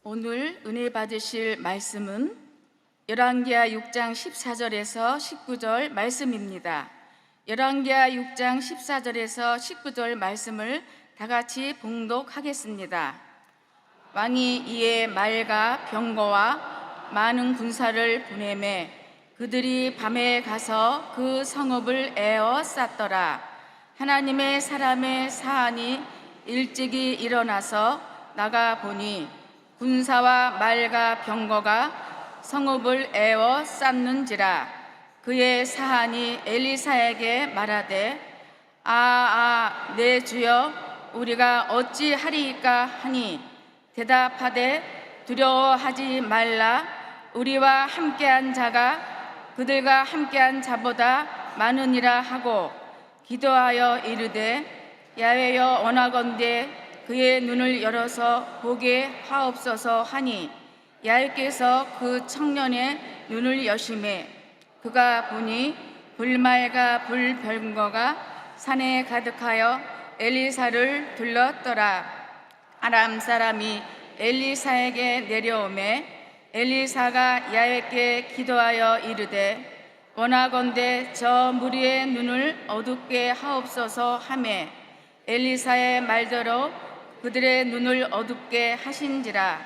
오늘 은혜 받으실 말씀은 열왕기하 6장 14절에서 19절 말씀입니다. 열왕기하 6장 14절에서 19절 말씀을 다 같이 봉독하겠습니다. 왕이 이에 말과 병거와 많은 군사를 보내매 그들이 밤에 가서 그 성읍을 에워쌌더라. 하나님의 사람의 사안이 일찍이 일어나서 나가 보니 군사와 말과 병거가 성읍을 에워쌌는지라. 그의 사안이 엘리사에게 말하되 내 주여 우리가 어찌하리이까 하니 대답하되 두려워하지 말라. 우리와 함께한 자가 그들과 함께한 자보다 많으니라 하고 기도하여 이르되 야훼여 원하건대 그의 눈을 열어서 보게 하옵소서 하니 야훼께서 그 청년의 눈을 여시매 그가 보니 불말과 불병거가 산에 가득하여 엘리사를 둘렀더라. 아람 사람이 엘리사에게 내려오매 엘리사가 야훼께 기도하여 이르되 원하건대 저 무리의 눈을 어둡게 하옵소서 하매 엘리사의 말대로 그들의 눈을 어둡게 하신지라.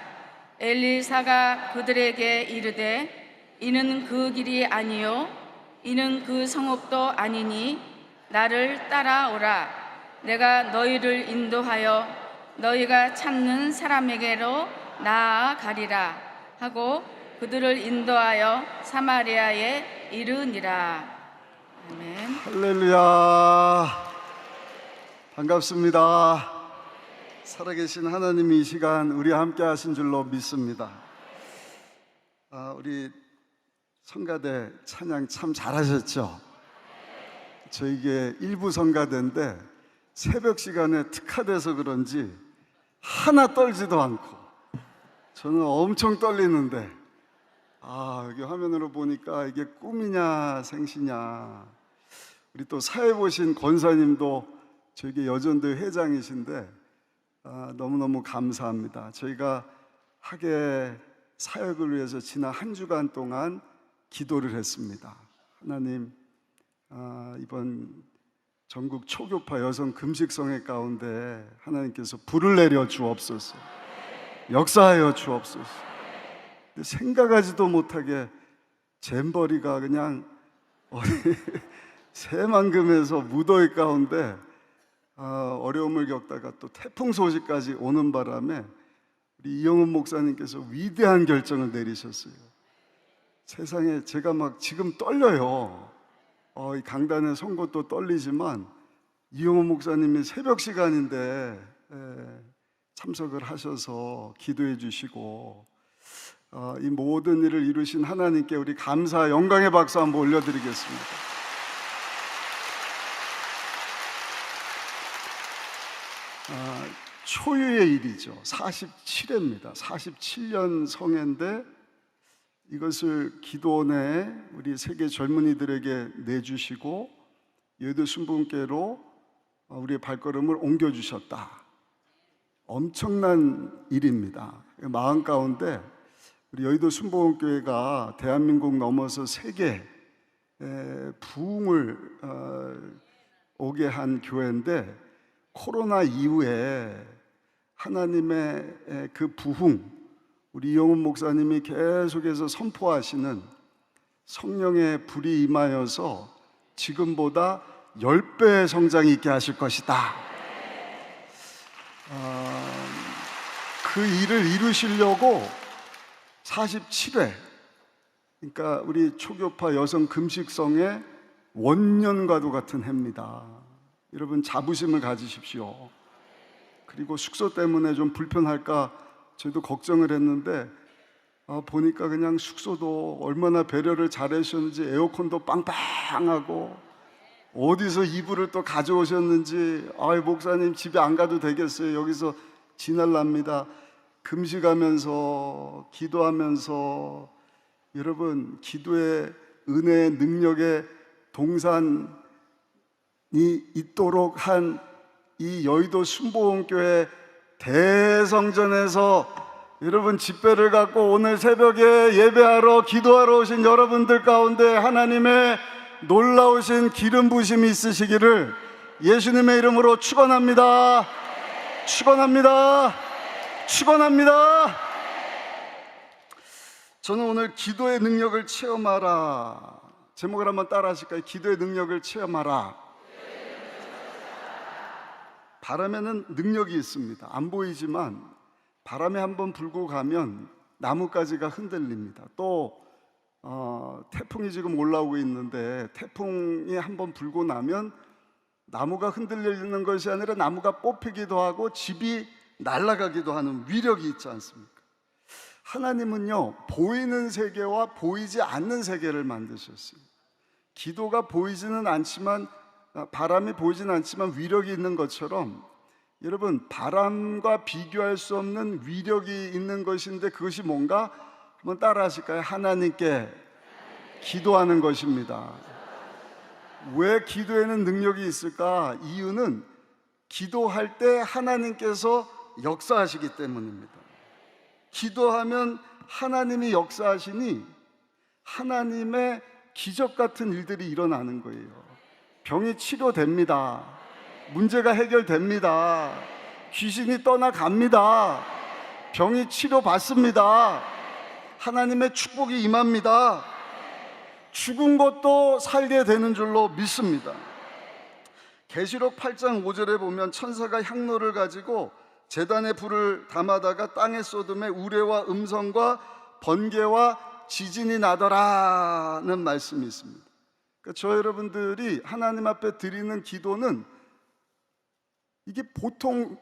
엘리사가 그들에게 이르되 이는 그 길이 아니요 이는 그 성읍도 아니니 나를 따라오라. 내가 너희를 인도하여 너희가 찾는 사람에게로 나아가리라 하고 그들을 인도하여 사마리아에 이르니라. 아멘. 할렐루야. 반갑습니다. 살아계신 하나님이 이 시간 우리와 함께 하신 줄로 믿습니다. 우리 성가대 찬양 참 잘하셨죠? 저에게 일부 성가대인데 새벽 시간에 특화돼서 그런지 하나 떨지도 않고 저는 엄청 떨리는데 여기 화면으로 보니까 이게 꿈이냐 생시냐. 우리 또 사회 보신 권사님도 저에게 여전대 회장이신데 너무너무 감사합니다. 저희가 학예 사역을 위해서 지난 한 주간 동안 기도를 했습니다. 하나님, 이번 전국 초교파 여성 금식성회 가운데 하나님께서 불을 내려 주옵소서, 역사하여 주옵소서. 생각하지도 못하게 잼버리가 그냥 새만금에서 무더위 가운데 어려움을 겪다가 또 태풍 소식까지 오는 바람에 우리 이영훈 목사님께서 위대한 결정을 내리셨어요. 세상에 제가 막 지금 떨려요. 이 강단의 선것도 떨리지만 이영훈 목사님이 새벽 시간인데 참석을 하셔서 기도해 주시고 이 모든 일을 이루신 하나님께 우리 감사 영광의 박수 한번 올려드리겠습니다. 초유의 일이죠. 47회입니다. 47년 성회인데 이것을 기도원에 우리 세계 젊은이들에게 내주시고 여의도 순복음교회로 우리의 발걸음을 옮겨주셨다. 엄청난 일입니다. 마음 가운데 우리 여의도 순복음교회가 대한민국 넘어서 세계 부흥을 오게 한 교회인데 코로나 이후에 하나님의 그 부흥, 우리 이영훈 목사님이 계속해서 선포하시는 성령의 불이 임하여서 지금보다 10배의 성장이 있게 하실 것이다. 그 일을 이루시려고 47회, 그러니까 우리 초교파 여성 금식성의 원년과도 같은 해입니다. 여러분 자부심을 가지십시오. 그리고 숙소 때문에 좀 불편할까 저도 걱정을 했는데 보니까 그냥 숙소도 얼마나 배려를 잘하셨는지 에어컨도 빵빵하고 어디서 이불을 또 가져오셨는지 목사님 집에 안 가도 되겠어요. 여기서 지낼랍니다. 금식하면서 기도하면서 여러분 기도의 은혜의 능력의 동산이 있도록 한 이 여의도 순복음교회 대성전에서 여러분 집배를 갖고 오늘 새벽에 예배하러 기도하러 오신 여러분들 가운데 하나님의 놀라우신 기름 부심이 있으시기를 예수님의 이름으로 축원합니다. 축원합니다. 축원합니다. 저는 오늘 기도의 능력을 체험하라 제목을 한번 따라 하실까요? 기도의 능력을 체험하라. 바람에는 능력이 있습니다. 안 보이지만 바람이 한번 불고 가면 나뭇가지가 흔들립니다. 또 태풍이 지금 올라오고 있는데 태풍이 한번 불고 나면 나무가 흔들리는 것이 아니라 나무가 뽑히기도 하고 집이 날아가기도 하는 위력이 있지 않습니까? 하나님은요, 보이는 세계와 보이지 않는 세계를 만드셨어요. 기도가 보이지는 않지만, 바람이 보이지는 않지만 위력이 있는 것처럼 여러분, 바람과 비교할 수 없는 위력이 있는 것인데 그것이 뭔가? 한번 따라 하실까요? 하나님께 기도하는 것입니다. 왜 기도에는 능력이 있을까? 이유는 기도할 때 하나님께서 역사하시기 때문입니다. 기도하면 하나님이 역사하시니 하나님의 기적 같은 일들이 일어나는 거예요. 병이 치료됩니다. 문제가 해결됩니다. 귀신이 떠나갑니다. 병이 치료받습니다. 하나님의 축복이 임합니다. 죽은 것도 살게 되는 줄로 믿습니다. 계시록 8장 5절에 보면 천사가 향로를 가지고 제단에 불을 담아다가 땅에 쏟음에 우레와 음성과 번개와 지진이 나더라는 말씀이 있습니다. 그러니까 저 여러분들이 하나님 앞에 드리는 기도는 이게 보통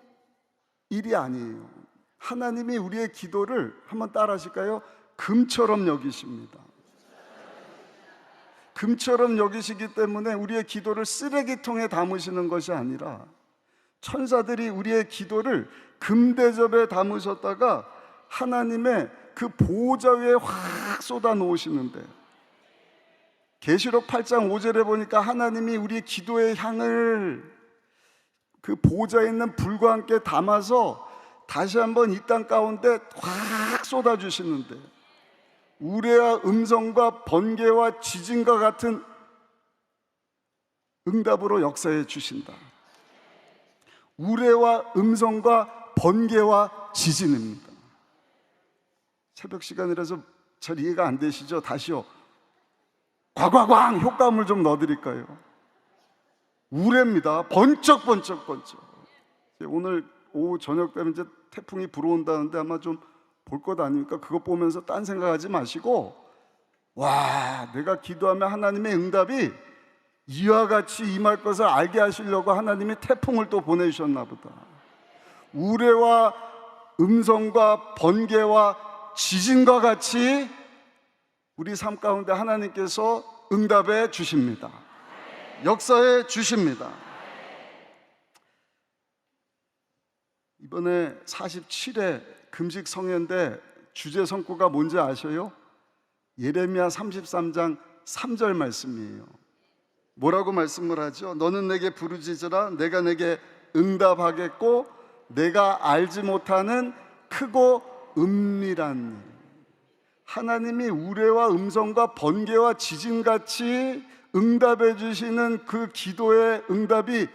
일이 아니에요. 하나님이 우리의 기도를 한번 따라 하실까요? 금처럼 여기십니다. 금처럼 여기시기 때문에 우리의 기도를 쓰레기통에 담으시는 것이 아니라 천사들이 우리의 기도를 금대접에 담으셨다가 하나님의 그 보호자 위에 확 쏟아 놓으시는데, 계시록 8장 5절에 보니까 하나님이 우리의 기도의 향을 그 보호자에 있는 불과 함께 담아서 다시 한번 이 땅 가운데 확 쏟아주시는데, 우레와 음성과 번개와 지진과 같은 응답으로 역사해 주신다. 우레와 음성과 번개와 지진입니다. 새벽 시간이라서 잘 이해가 안 되시죠? 다시요. 과과광 효과음을 좀 넣어드릴까요? 우레입니다. 번쩍번쩍. 오늘 오후 저녁 되면 이제 태풍이 불어온다는데 아마 좀 볼 것 아닙니까? 그거 보면서 딴 생각하지 마시고, 와, 내가 기도하면 하나님의 응답이 이와 같이 임할 것을 알게 하시려고 하나님이 태풍을 또 보내주셨나 보다. 우레와 음성과 번개와 지진과 같이 우리 삶 가운데 하나님께서 응답해 주십니다. 역사해 주십니다. 이번에 47회 금식 성회인데 주제 성구가 뭔지 아셔요? 예레미야 33장 3절 말씀이에요. 뭐라고 말씀을 하죠? 너는 내게 부르짖으라 내가 내게 응답하겠고 내가 알지 못하는 크고 은밀한 일. 하나님이 우레와 음성과 번개와 지진같이 응답해 주시는 그 기도의 응답이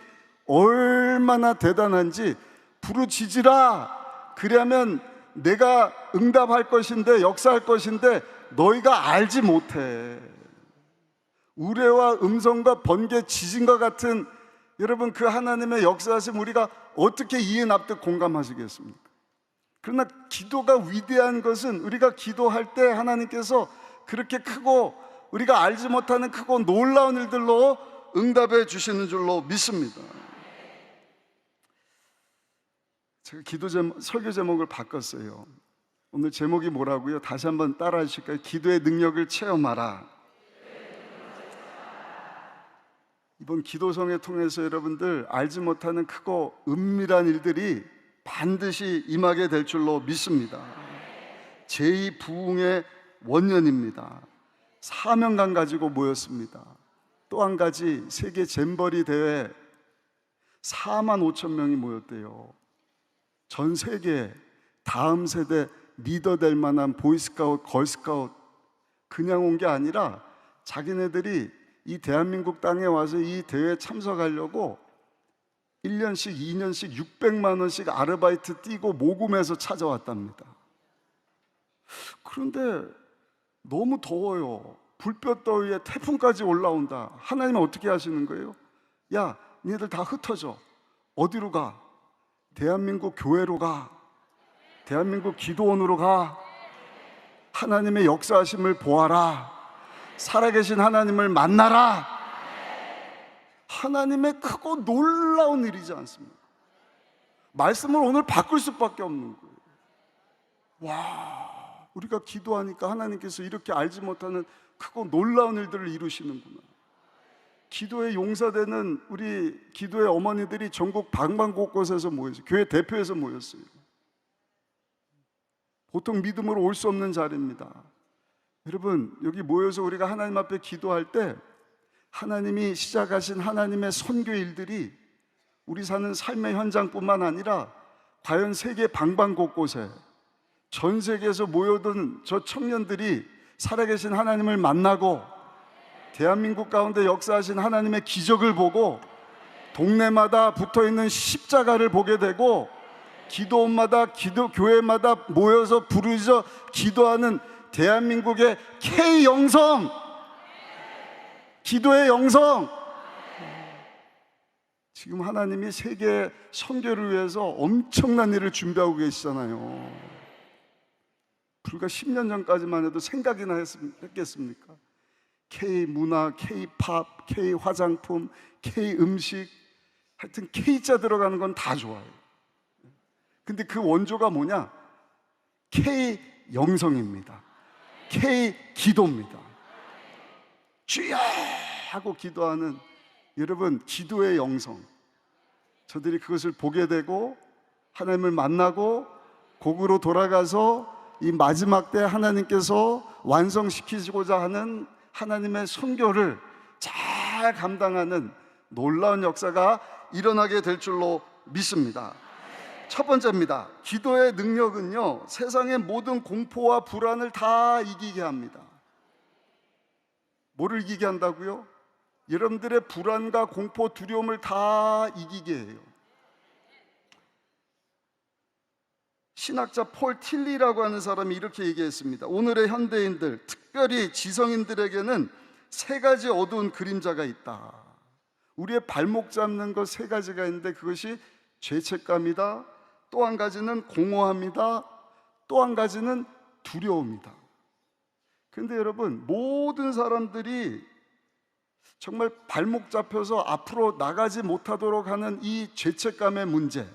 얼마나 대단한지, 부르짖으라 그러면 내가 응답할 것인데, 역사할 것인데 너희가 알지 못해. 우레와 음성과 번개 지진과 같은 여러분 그 하나님의 역사하심 우리가 어떻게 이해 납득 공감하시겠습니까? 그러나 기도가 위대한 것은 우리가 기도할 때 하나님께서 그렇게 크고 우리가 알지 못하는 크고 놀라운 일들로 응답해 주시는 줄로 믿습니다. 제가 설교 제목을 바꿨어요. 오늘 제목이 뭐라고요? 다시 한번 따라 하실까요? 기도의 능력을 체험하라. 이번 기도성회 통해서 여러분들 알지 못하는 크고 은밀한 일들이 반드시 임하게 될 줄로 믿습니다. 제2부흥의 원년입니다. 사명감 가지고 모였습니다. 또 한 가지, 세계 잼버리 대회 4만 5천 명이 모였대요. 전 세계 다음 세대 리더 될 만한 보이스카우트, 걸스카우트 그냥 온 게 아니라 자기네들이 이 대한민국 땅에 와서 이 대회에 참석하려고 1년씩 2년씩 600만 원씩 아르바이트 뛰고 모금해서 찾아왔답니다. 그런데 너무 더워요. 불볕 더위에 태풍까지 올라온다. 하나님은 어떻게 하시는 거예요? 야, 니들 다 흩어져. 어디로 가? 대한민국 교회로 가. 대한민국 기도원으로 가. 하나님의 역사하심을 보아라. 살아계신 하나님을 만나라. 하나님의 크고 놀라운 일이지 않습니까? 말씀을 오늘 바꿀 수밖에 없는 거예요. 와, 우리가 기도하니까 하나님께서 이렇게 알지 못하는 크고 놀라운 일들을 이루시는구나. 기도에 용사되는 우리 기도의 어머니들이 전국 방방곳곳에서 모였어요. 교회 대표에서 모였어요. 보통 믿음으로 올 수 없는 자리입니다. 여러분, 여기 모여서 우리가 하나님 앞에 기도할 때 하나님이 시작하신 하나님의 선교 일들이 우리 사는 삶의 현장뿐만 아니라 과연 세계 방방곳곳에 전 세계에서 모여든 저 청년들이 살아계신 하나님을 만나고 대한민국 가운데 역사하신 하나님의 기적을 보고 동네마다 붙어있는 십자가를 보게 되고 기도원마다 교회마다 모여서 부르짖어 기도하는 대한민국의 K영성, 기도의 영성. 지금 하나님이 세계 선교를 위해서 엄청난 일을 준비하고 계시잖아요. 불과 10년 전까지만 해도 생각이나 했겠습니까? K문화, K팝, K화장품, K음식, 하여튼 K자 들어가는 건 다 좋아요. 근데 그 원조가 뭐냐? K영성입니다. K기도입니다. 주여 하고 기도하는 여러분, 기도의 영성. 저들이 그것을 보게 되고 하나님을 만나고 곡으로 돌아가서 이 마지막 때 하나님께서 완성시키시고자 하는 하나님의 선교를 잘 감당하는 놀라운 역사가 일어나게 될 줄로 믿습니다. 첫 번째입니다. 기도의 능력은요, 세상의 모든 공포와 불안을 다 이기게 합니다. 뭐를 이기게 한다고요? 여러분들의 불안과 공포, 두려움을 다 이기게 해요. 신학자 폴 틸리라고 하는 사람이 이렇게 얘기했습니다. 오늘의 현대인들, 특별히 지성인들에게는 세 가지 어두운 그림자가 있다. 우리의 발목 잡는 것 세 가지가 있는데 그것이 죄책감이다, 또 한 가지는 공허함이다, 또 한 가지는 두려움이다. 그런데 여러분, 모든 사람들이 정말 발목 잡혀서 앞으로 나가지 못하도록 하는 이 죄책감의 문제,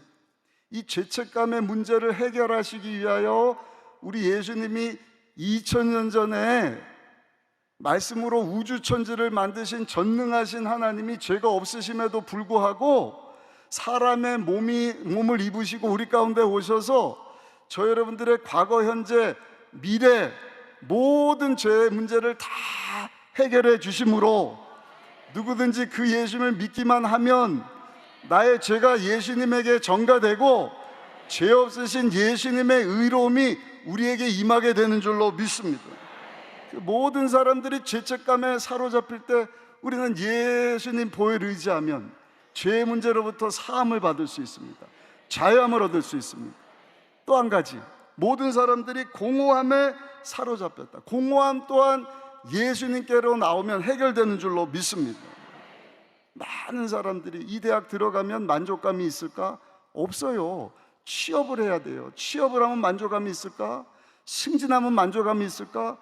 이 죄책감의 문제를 해결하시기 위하여 우리 예수님이 2000년 전에 말씀으로 우주천지를 만드신 전능하신 하나님이 죄가 없으심에도 불구하고 사람의 몸을 입으시고 우리 가운데 오셔서 저 여러분들의 과거, 현재, 미래 모든 죄의 문제를 다 해결해 주심으로 누구든지 그 예수님을 믿기만 하면 나의 죄가 예수님에게 전가되고 죄 없으신 예수님의 의로움이 우리에게 임하게 되는 줄로 믿습니다. 모든 사람들이 죄책감에 사로잡힐 때 우리는 예수님 보혈을 의지하면 죄의 문제로부터 사함을 받을 수 있습니다. 자유함을 얻을 수 있습니다. 또 한 가지, 모든 사람들이 공허함에 사로잡혔다. 공허함 또한 예수님께로 나오면 해결되는 줄로 믿습니다. 많은 사람들이 이 대학 들어가면 만족감이 있을까? 없어요. 취업을 해야 돼요. 취업을 하면 만족감이 있을까? 승진하면 만족감이 있을까?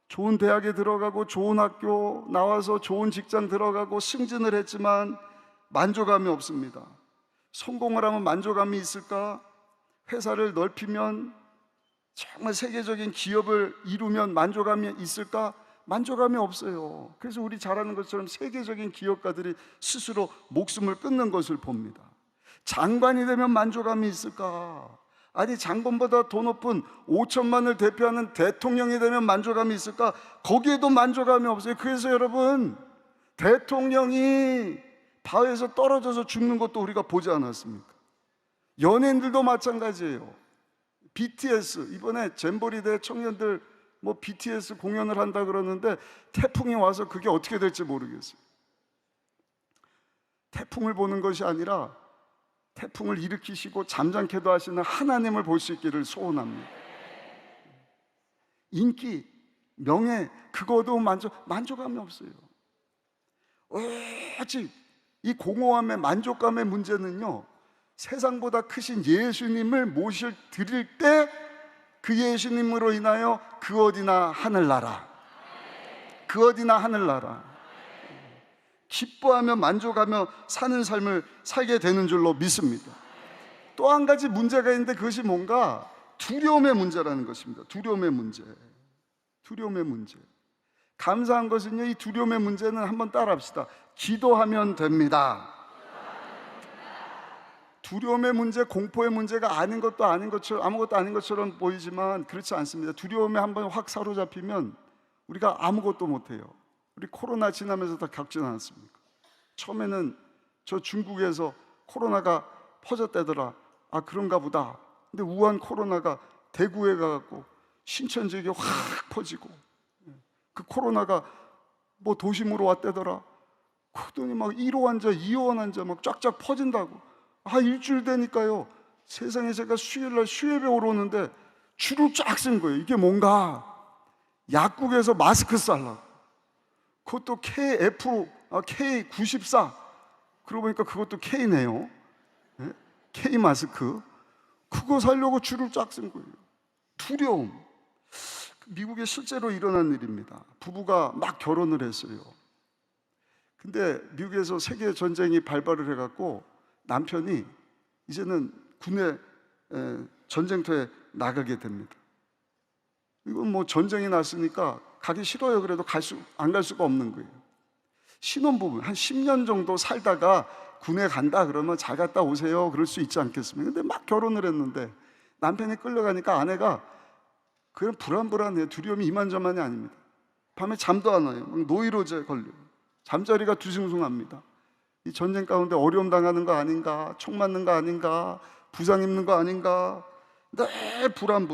좋은 대학에 들어가고 좋은 학교 나와서 좋은 직장 들어가고 승진을 했지만 만족감이 없습니다. 성공을 하면 만족감이 있을까? 회사를 넓히면 정말 세계적인 기업을 이루면 만족감이 있을까? 만족감이 없어요. 그래서 우리 잘 아는 것처럼 세계적인 기업가들이 스스로 목숨을 끊는 것을 봅니다. 장관이 되면 만족감이 있을까? 아니, 장관보다 더 높은 5천만을 대표하는 대통령이 되면 만족감이 있을까? 거기에도 만족감이 없어요. 그래서 여러분, 대통령이 바위에서 떨어져서 죽는 것도 우리가 보지 않았습니까? 연예인들도 마찬가지예요. BTS 이번에 잼버리대 청년들 뭐 BTS 공연을 한다 그러는데 태풍이 와서 그게 어떻게 될지 모르겠어요. 태풍을 보는 것이 아니라 태풍을 일으키시고 잠잠케도 하시는 하나님을 볼 수 있기를 소원합니다. 인기, 명예, 그거도 만족감이 없어요. 오직 이 공허함의 만족감의 문제는요, 세상보다 크신 예수님을 드릴 때 그 예수님으로 인하여 그 어디나 하늘나라, 그 어디나 하늘나라, 기뻐하며 만족하며 사는 삶을 살게 되는 줄로 믿습니다. 또 한 가지 문제가 있는데 그것이 뭔가 두려움의 문제라는 것입니다. 두려움의 문제. 두려움의 문제. 감사한 것은요, 이 두려움의 문제는 한번 따라합시다. 기도하면 됩니다. 두려움의 문제, 공포의 문제가 아닌 것도 아닌 것처럼, 아무것도 아닌 것처럼 보이지만 그렇지 않습니다. 두려움에 한번 확 사로잡히면 우리가 아무것도 못해요. 우리 코로나 지나면서 다 겪지 않았습니까? 처음에는 저 중국에서 코로나가 퍼졌다더라. 아, 그런가 보다. 근데 우한 코로나가 대구에 가갖고 신천 지역에 확 퍼지고, 그 코로나가 뭐 도심으로 왔다더라. 그러더니 막 1호 환자, 2호 환자 막 쫙쫙 퍼진다고. 아, 일주일 되니까요, 세상에 제가 수요일날 수협에 오르는데 줄을 쫙 쓴 거예요. 이게 뭔가 약국에서 마스크 살라고. 그것도 K94. 그러고 보니까 그것도 K네요. 네? K 마스크. 그거 사려고 줄을 쫙 쓴 거예요. 두려움. 미국에 실제로 일어난 일입니다. 부부가 막 결혼을 했어요. 근데 미국에서 세계 전쟁이 발발을 해갖고 남편이 이제는 군에 전쟁터에 나가게 됩니다. 이건 뭐 전쟁이 났으니까 가기 싫어요. 그래도 안 갈 수가 없는 거예요. 신혼부부 한 10년 정도 살다가 군에 간다 그러면 잘 갔다 오세요, 그럴 수 있지 않겠습니까? 근데 막 결혼을 했는데 남편이 끌려가니까 아내가 그냥 불안해요. 두려움이 이만저만이 아닙니다. 밤에 잠도 안 와요. 노이로제 걸려요. 잠자리가 뒤숭숭합니다. 이 전쟁 가운데 어려움 당하는 거 아닌가, 총 맞는 거 아닌가, 부상 입는 거 아닌가, 늘 불안.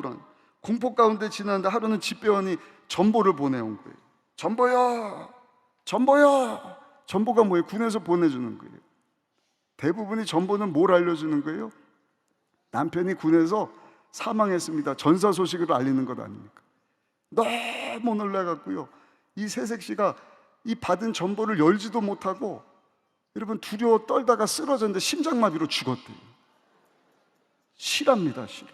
공포 가운데 지나는데 하루는 집배원이 전보를 보내온 거예요. 전보야. 전보가 뭐예요? 군에서 보내주는 거예요. 대부분이 전보는 뭘 알려주는 거예요? 남편이 군에서 사망했습니다, 전사 소식을 알리는 것 아닙니까? 너무 놀라갖고요, 이 새색 씨가 이 받은 전보를 열지도 못하고, 여러분, 두려워 떨다가 쓰러졌는데 심장마비로 죽었대요. 실합니다, 실화.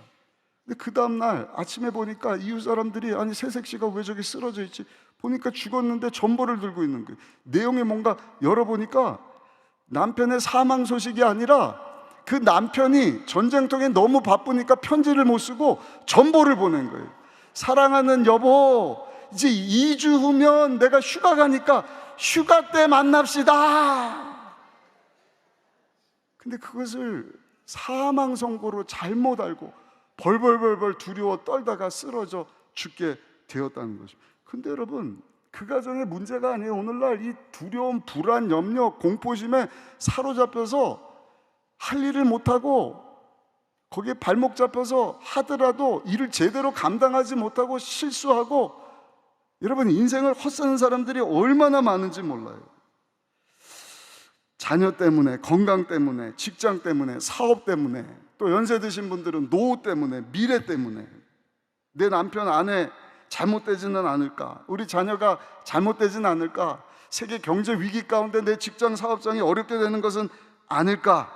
근데 그 다음날 아침에 보니까 이웃 사람들이, 아니 새색 씨가 왜 저기 쓰러져 있지? 보니까 죽었는데 전보를 들고 있는 거예요. 내용이 뭔가 열어보니까 남편의 사망 소식이 아니라 그 남편이 전쟁통에 너무 바쁘니까 편지를 못 쓰고 전보를 보낸 거예요. 사랑하는 여보, 이제 2주 후면 내가 휴가 가니까 휴가 때 만납시다. 근데 그것을 사망 선고로 잘못 알고 벌벌 두려워 떨다가 쓰러져 죽게 되었다는 것입니다. 근데 여러분, 그 가정의 문제가 아니에요. 오늘날 이 두려움, 불안, 염려, 공포심에 사로잡혀서 할 일을 못하고 거기에 발목 잡혀서 하더라도 일을 제대로 감당하지 못하고 실수하고, 여러분, 인생을 헛사는 사람들이 얼마나 많은지 몰라요. 자녀 때문에, 건강 때문에, 직장 때문에, 사업 때문에, 또 연세 드신 분들은 노후 때문에, 미래 때문에, 내 남편, 아내 잘못되지는 않을까, 우리 자녀가 잘못되지는 않을까, 세계 경제 위기 가운데 내 직장 사업장이 어렵게 되는 것은 아닐까.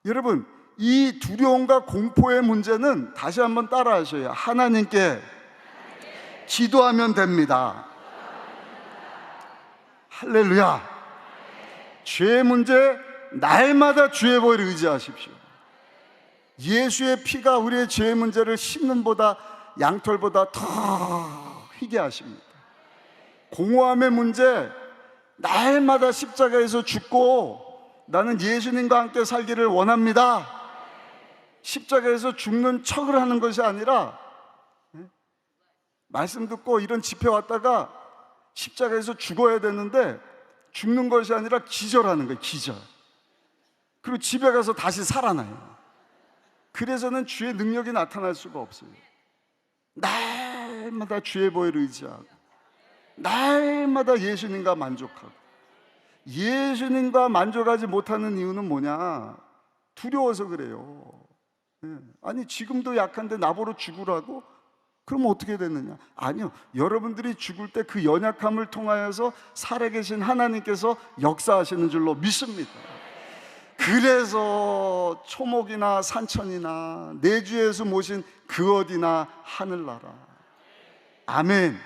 여러분, 이 두려움과 공포의 문제는 다시 한번 따라 하셔야 하나님께 기도하면 됩니다. 할렐루야. 죄의 문제, 날마다 주의 보혈을 의지하십시오. 예수의 피가 우리의 죄의 문제를 심는보다, 양털보다 더 희게 하십니다. 공허함의 문제, 날마다 십자가에서 죽고 나는 예수님과 함께 살기를 원합니다. 십자가에서 죽는 척을 하는 것이 아니라, 말씀 듣고 이런 집회 왔다가 십자가에서 죽어야 되는데 죽는 것이 아니라 기절하는 거예요. 기절. 그리고 집에 가서 다시 살아나요. 그래서는 주의 능력이 나타날 수가 없어요. 날마다 주의 보혈을 의지하고 날마다 예수님과 만족하고. 예수님과 만족하지 못하는 이유는 뭐냐? 두려워서 그래요. 아니 지금도 약한데 나보러 죽으라고? 그럼 어떻게 되느냐? 아니요, 여러분들이 죽을 때 그 연약함을 통하여서 살아계신 하나님께서 역사하시는 줄로 믿습니다. 그래서 초목이나 산천이나 내 주 예수 모신 그 어디나 하늘나라. 아멘.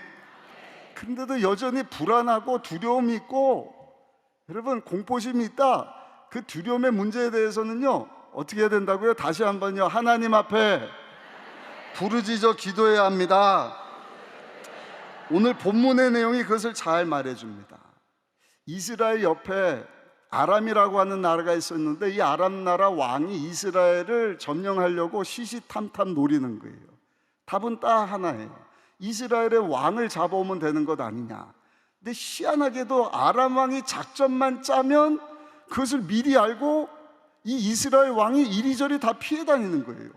그런데도 여전히 불안하고 두려움이 있고, 여러분 공포심이 있다. 그 두려움의 문제에 대해서는요 어떻게 해야 된다고요? 다시 한번요, 하나님 앞에 부르짖어 기도해야 합니다. 오늘 본문의 내용이 그것을 잘 말해줍니다. 이스라엘 옆에 아람이라고 하는 나라가 있었는데, 이 아람 나라 왕이 이스라엘을 점령하려고 시시탐탐 노리는 거예요. 답은 딱 하나예요. 이스라엘의 왕을 잡아오면 되는 것 아니냐. 근데 희한하게도 아람 왕이 작전만 짜면 그것을 미리 알고 이 이스라엘 왕이 이리저리 다 피해 다니는 거예요.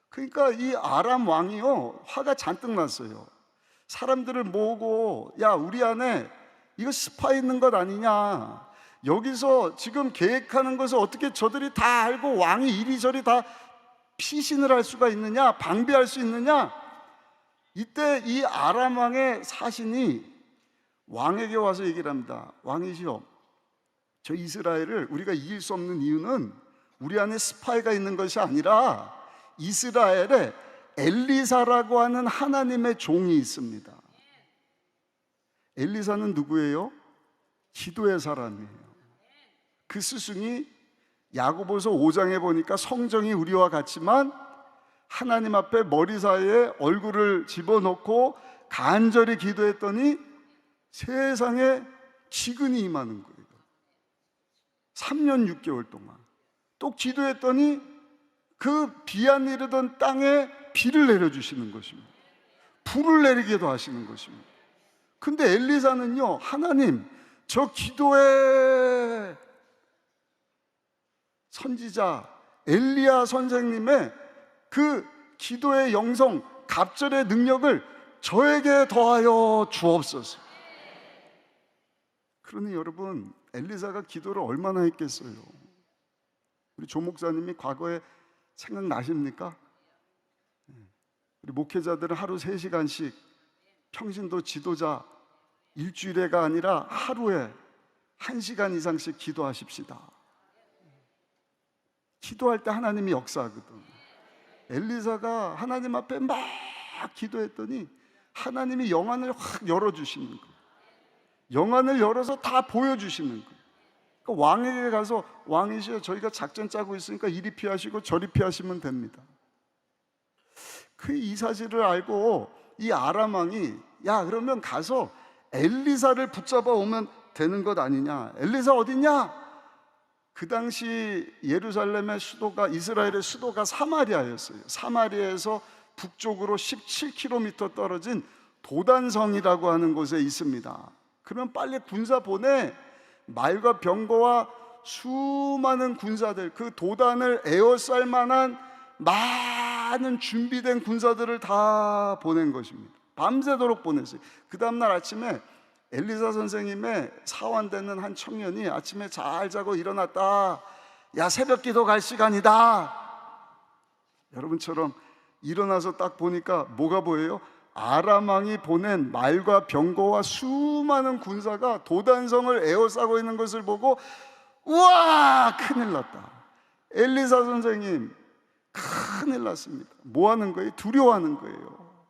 그러니까 이 아람 왕이요 화가 잔뜩 났어요. 사람들을 모으고, 야 우리 안에 이거 스파이 있는 것 아니냐, 여기서 지금 계획하는 것을 어떻게 저들이 다 알고 왕이 이리저리 다 피신을 할 수가 있느냐, 방비할 수 있느냐. 이때 이 아람 왕의 사신이 왕에게 와서 얘기를 합니다. 왕이시여, 저 이스라엘을 우리가 이길 수 없는 이유는 우리 안에 스파이가 있는 것이 아니라 이스라엘에 엘리사라고 하는 하나님의 종이 있습니다. 엘리사는 누구예요? 기도의 사람이에요. 그 스승이 야고보서 5장에 보니까 성정이 우리와 같지만 하나님 앞에 머리 사이에 얼굴을 집어넣고 간절히 기도했더니 세상에 기근이 임하는 거예요. 3년 6개월 동안 또 기도했더니 그 비안 이르던 땅에 비를 내려주시는 것입니다. 불을 내리게도 하시는 것입니다. 근데 엘리사는요, 하나님 저 기도의 선지자 엘리야 선생님의 그 기도의 영성, 갑절의 능력을 저에게 더하여 주옵소서. 그러니 여러분, 엘리사가 기도를 얼마나 했겠어요? 우리 조 목사님이 과거에 생각나십니까? 우리 목회자들은 하루 3시간씩 평신도 지도자 일주일에가 아니라 하루에 1시간 이상씩 기도하십시다. 기도할 때 하나님이 역사하거든. 엘리사가 하나님 앞에 막 기도했더니 하나님이 영안을 확 열어주시는 거예요. 영안을 열어서 다 보여주시는 거예요. 그러니까 왕에게 가서, 왕이시여 저희가 작전 짜고 있으니까 이리 피하시고 저리 피하시면 됩니다. 그 이 사실을 알고 이 아람 왕이, 야 그러면 가서 엘리사를 붙잡아 오면 되는 것 아니냐. 엘리사 어딨냐? 그 당시 예루살렘의 수도가, 이스라엘의 수도가 사마리아였어요. 사마리아에서 북쪽으로 17km 떨어진 도단성이라고 하는 곳에 있습니다. 그러면 빨리 군사 보내. 말과 병거와 수많은 군사들, 그 도단을 에워쌀 만한 많은 준비된 군사들을 다 보낸 것입니다. 밤새도록 보냈어요. 그 다음날 아침에 엘리사 선생님의 사환되는 한 청년이 아침에 잘 자고 일어났다. 야 새벽 기도 갈 시간이다. 여러분처럼 일어나서 딱 보니까 뭐가 보여요? 아람 왕이 보낸 말과 병거와 수많은 군사가 도단성을 에워싸고 있는 것을 보고, 우와 큰일 났다. 엘리사 선생님 큰일 났습니다. 뭐 하는 거예요? 두려워하는 거예요.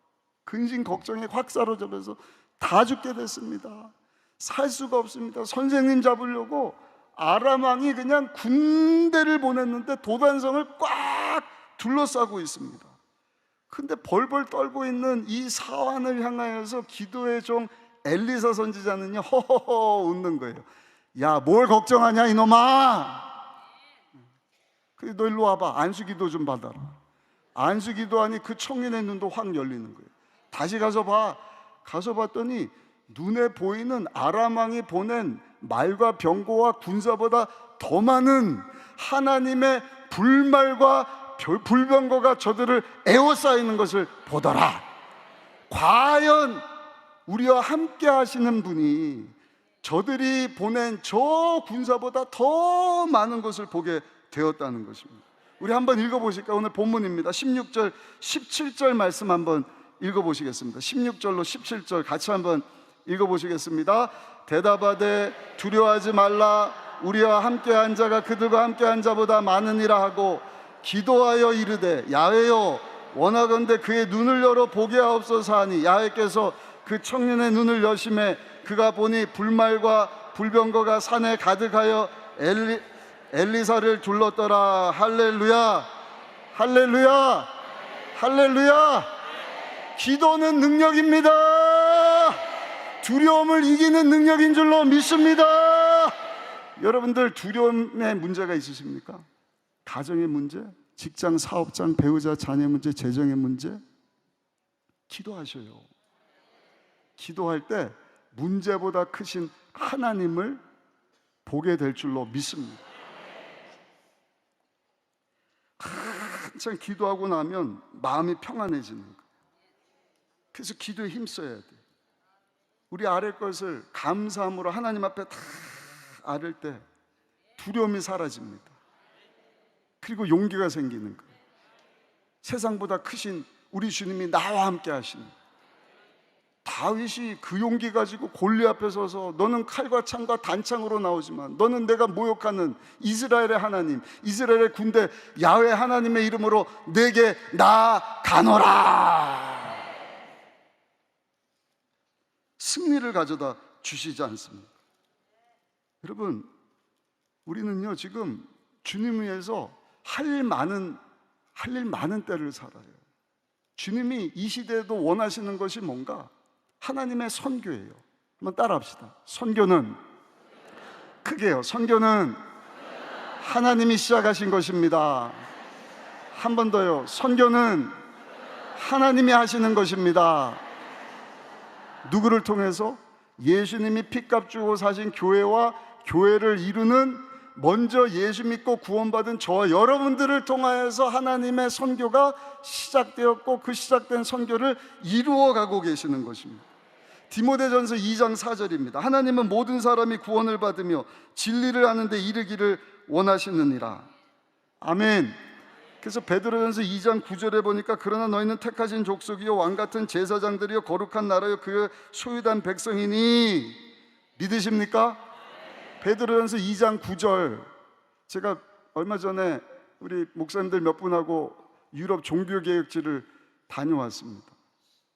근심 걱정에 확 사로잡혀서 다 죽게 됐습니다. 살 수가 없습니다. 선생님 잡으려고 아람 왕이 그냥 군대를 보냈는데 도단성을 꽉 둘러싸고 있습니다. 근데 벌벌 떨고 있는 이 사환을 향하여서 기도의 종 엘리사 선지자는요 허허허 웃는 거예요. 야 뭘 걱정하냐 이놈아. 그래 너 일로 와봐. 안수기도 좀 받아라. 안수기도하니 그 청년의 눈도 확 열리는 거예요. 다시 가서 봐. 가서 봤더니 눈에 보이는 아람 왕이 보낸 말과 병거와 군사보다 더 많은 하나님의 불말과 불병거가 저들을 에워싸이는 것을 보더라. 과연 우리와 함께 하시는 분이 저들이 보낸 저 군사보다 더 많은 것을 보게 되었다는 것입니다. 우리 한번 읽어보실까요? 오늘 본문입니다. 16절, 17절 말씀 한번 읽어보시겠습니다. 16절로 17절 같이 한번 읽어보시겠습니다. 대답하되 두려워하지 말라. 우리와 함께한 자가 그들과 함께한 자보다 많으니라 하고 기도하여 이르되 야훼여 원하건대 그의 눈을 열어 보게 하옵소서 하니 야훼께서 그 청년의 눈을 여심해 그가 보니 불말과 불병거가 산에 가득하여 엘리사를 둘렀더라. 할렐루야, 할렐루야, 할렐루야. 기도는 능력입니다. 두려움을 이기는 능력인 줄로 믿습니다. 여러분들 두려움에 문제가 있으십니까? 가정의 문제, 직장, 사업장, 배우자, 자녀 문제, 재정의 문제? 기도하셔요. 기도할 때 문제보다 크신 하나님을 보게 될 줄로 믿습니다. 한참 기도하고 나면 마음이 평안해지는 거예요. 그래서 기도에 힘써야 돼. 우리 아랠 것을 감사함으로 하나님 앞에 다 아랠 때 두려움이 사라집니다. 그리고 용기가 생기는 거예요. 세상보다 크신 우리 주님이 나와 함께 하시는 거예요. 다윗이 그 용기 가지고 골리 앞에 서서 너는 칼과 창과 단창으로 나오지만 너는 내가 모욕하는 이스라엘의 하나님, 이스라엘의 군대 야훼 하나님의 이름으로 내게 나아가노라. 승리를 가져다 주시지 않습니까? 여러분, 우리는요 지금 주님 위해서 할 일 많은 때를 살아요. 주님이 이 시대에도 원하시는 것이 뭔가? 하나님의 선교예요. 한번 따라합시다. 선교는 크게요. 선교는 하나님이 시작하신 것입니다. 한 번 더요. 선교는 하나님이 하시는 것입니다. 누구를 통해서? 예수님이 피값 주고 사신 교회와 교회를 이루는 먼저 예수 믿고 구원받은 저와 여러분들을 통하여서 하나님의 선교가 시작되었고 그 시작된 선교를 이루어가고 계시는 것입니다. 디모데전서 2장 4절입니다. 하나님은 모든 사람이 구원을 받으며 진리를 아는데 이르기를 원하시느니라. 아멘. 그래서 베드로전서 2장 9절에 보니까 그러나 너희는 택하신 족속이요 왕같은 제사장들이요 거룩한 나라요 그 소유된 백성이니 믿으십니까? 베드로전서 2장 9절. 제가 얼마 전에 우리 목사님들 몇 분하고 유럽 종교개혁지를 다녀왔습니다.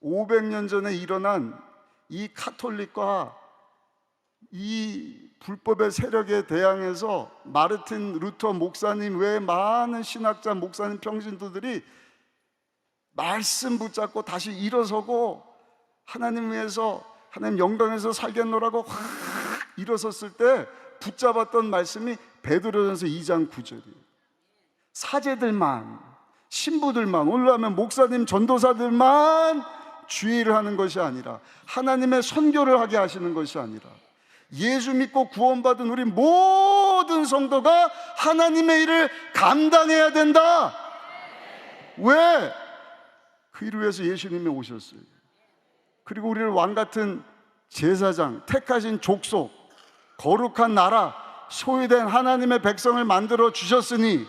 500년 전에 일어난 이 카톨릭과 이 불법의 세력에 대항해서 마르틴 루터 목사님 외에 많은 신학자, 목사님, 평신도들이 말씀 붙잡고 다시 일어서고 하나님 위해서 하나님 영광에서 살겠노라고 확 일어섰을 때 붙잡았던 말씀이 베드로전서 2장 9절이에요. 사제들만, 신부들만, 올라가면 목사님, 전도사들만 주의를 하는 것이 아니라 하나님의 선교를 하게 하시는 것이 아니라 예수 믿고 구원받은 우리 모든 성도가 하나님의 일을 감당해야 된다. 왜? 그 일을 위해서 예수님이 오셨어요. 그리고 우리를 왕같은 제사장, 택하신 족속, 거룩한 나라, 소유된 하나님의 백성을 만들어 주셨으니